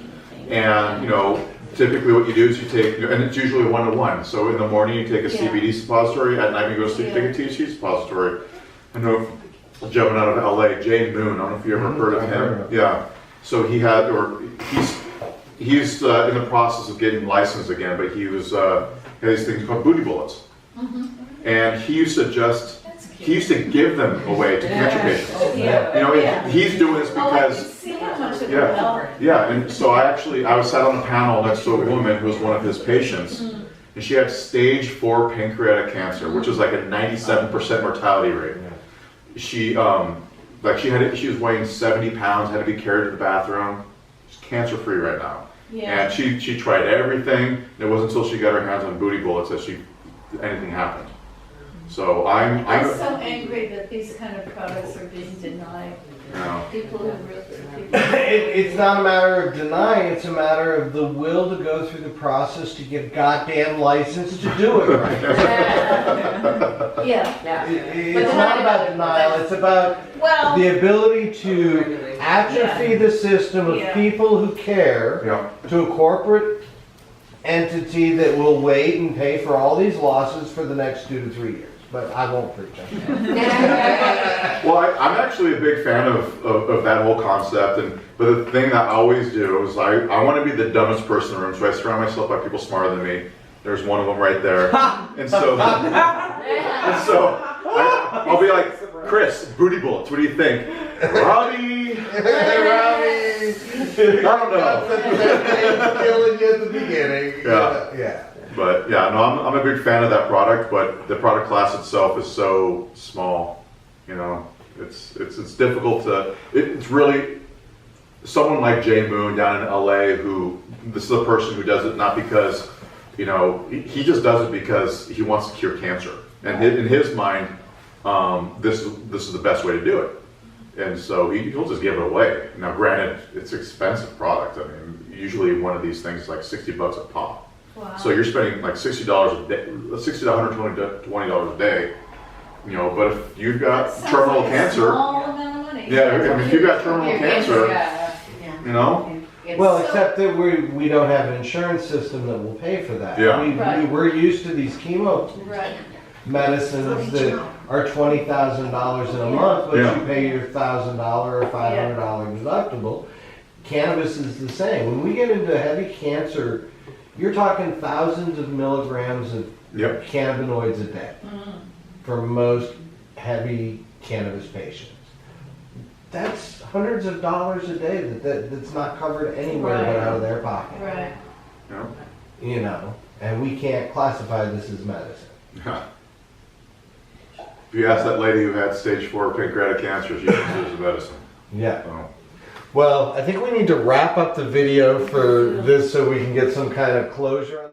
And, typically what you do is you take, and it's usually 1-to-1. So in the morning you take a CBD suppository, at night you go to sleep, take a THC suppository. I know a gentleman out of LA, Jay Moon, I don't know if you ever heard of I've him. heard of him. Yeah. So he's in the process of getting licensed again, but he was, had these things called booty bullets. And he used to give them away to cancer patients. Yeah. He's doing this Oh, I can because, see how much it would yeah, help. yeah, and so I was sat on a panel next to a woman who was one of his patients, and she had stage 4 pancreatic cancer, which is like a 97% mortality rate. She, she was weighing 70 pounds, had to be carried to the bathroom. She's cancer free right now. Yeah. And she tried everything. It wasn't until she got her hands on booty bullets that anything happened. So I'm so angry that these kind of products are being denied. People who It's not a matter of denying, it's a matter of the will to go through the process to get goddamn license to do it right. Yeah. It's not about denial, it's about Well, the ability to atrophy the system of Yeah. people who care to a corporate entity that will wait and pay for all these losses for the next 2 to 3 years. But I won't preach on that. Well, I'm actually a big fan of that whole concept, but the thing that I always do is I want to be the dumbest person in the room, so I surround myself by people smarter than me. There's one of them right there, and so I'll be like, Chris, booty bullets. What do you think, Robbie? Robbie! I don't know. Killing you at the beginning. Yeah. But yeah, no, I'm a big fan of that product, but the product class itself is so small. It's difficult to. It's really someone like Jay Moon down in LA who this is a person who does it not because he just does it because he wants to cure cancer, and in his mind, this is the best way to do it, and so he'll just give it away. Now, granted, it's an expensive product. I mean, usually one of these things is like $60 a pop. wow. So you're spending like $60 a day, $60 to $120 a day, but if you've got That sounds terminal like a cancer, small amount of money. yeah, I mean, if you've got terminal cancer, Well, So- except that we don't have an insurance system that will pay for that. Yeah. Right. We're used to these chemo Right. medicines that are $20,000 in a month, but Yeah. you pay your $1,000 or $500 deductible. Cannabis is the same. When we get into heavy cancer, you're talking thousands of milligrams of Yep. cannabinoids a day for most heavy cannabis patients. That's hundreds of dollars a day that's not covered anywhere but out of their pocket. Right. And we can't classify this as medicine. If you ask that lady who had stage 4 pancreatic cancer, she considers it medicine. Yeah. So. Well, I think we need to wrap up the video for this so we can get some kind of closure on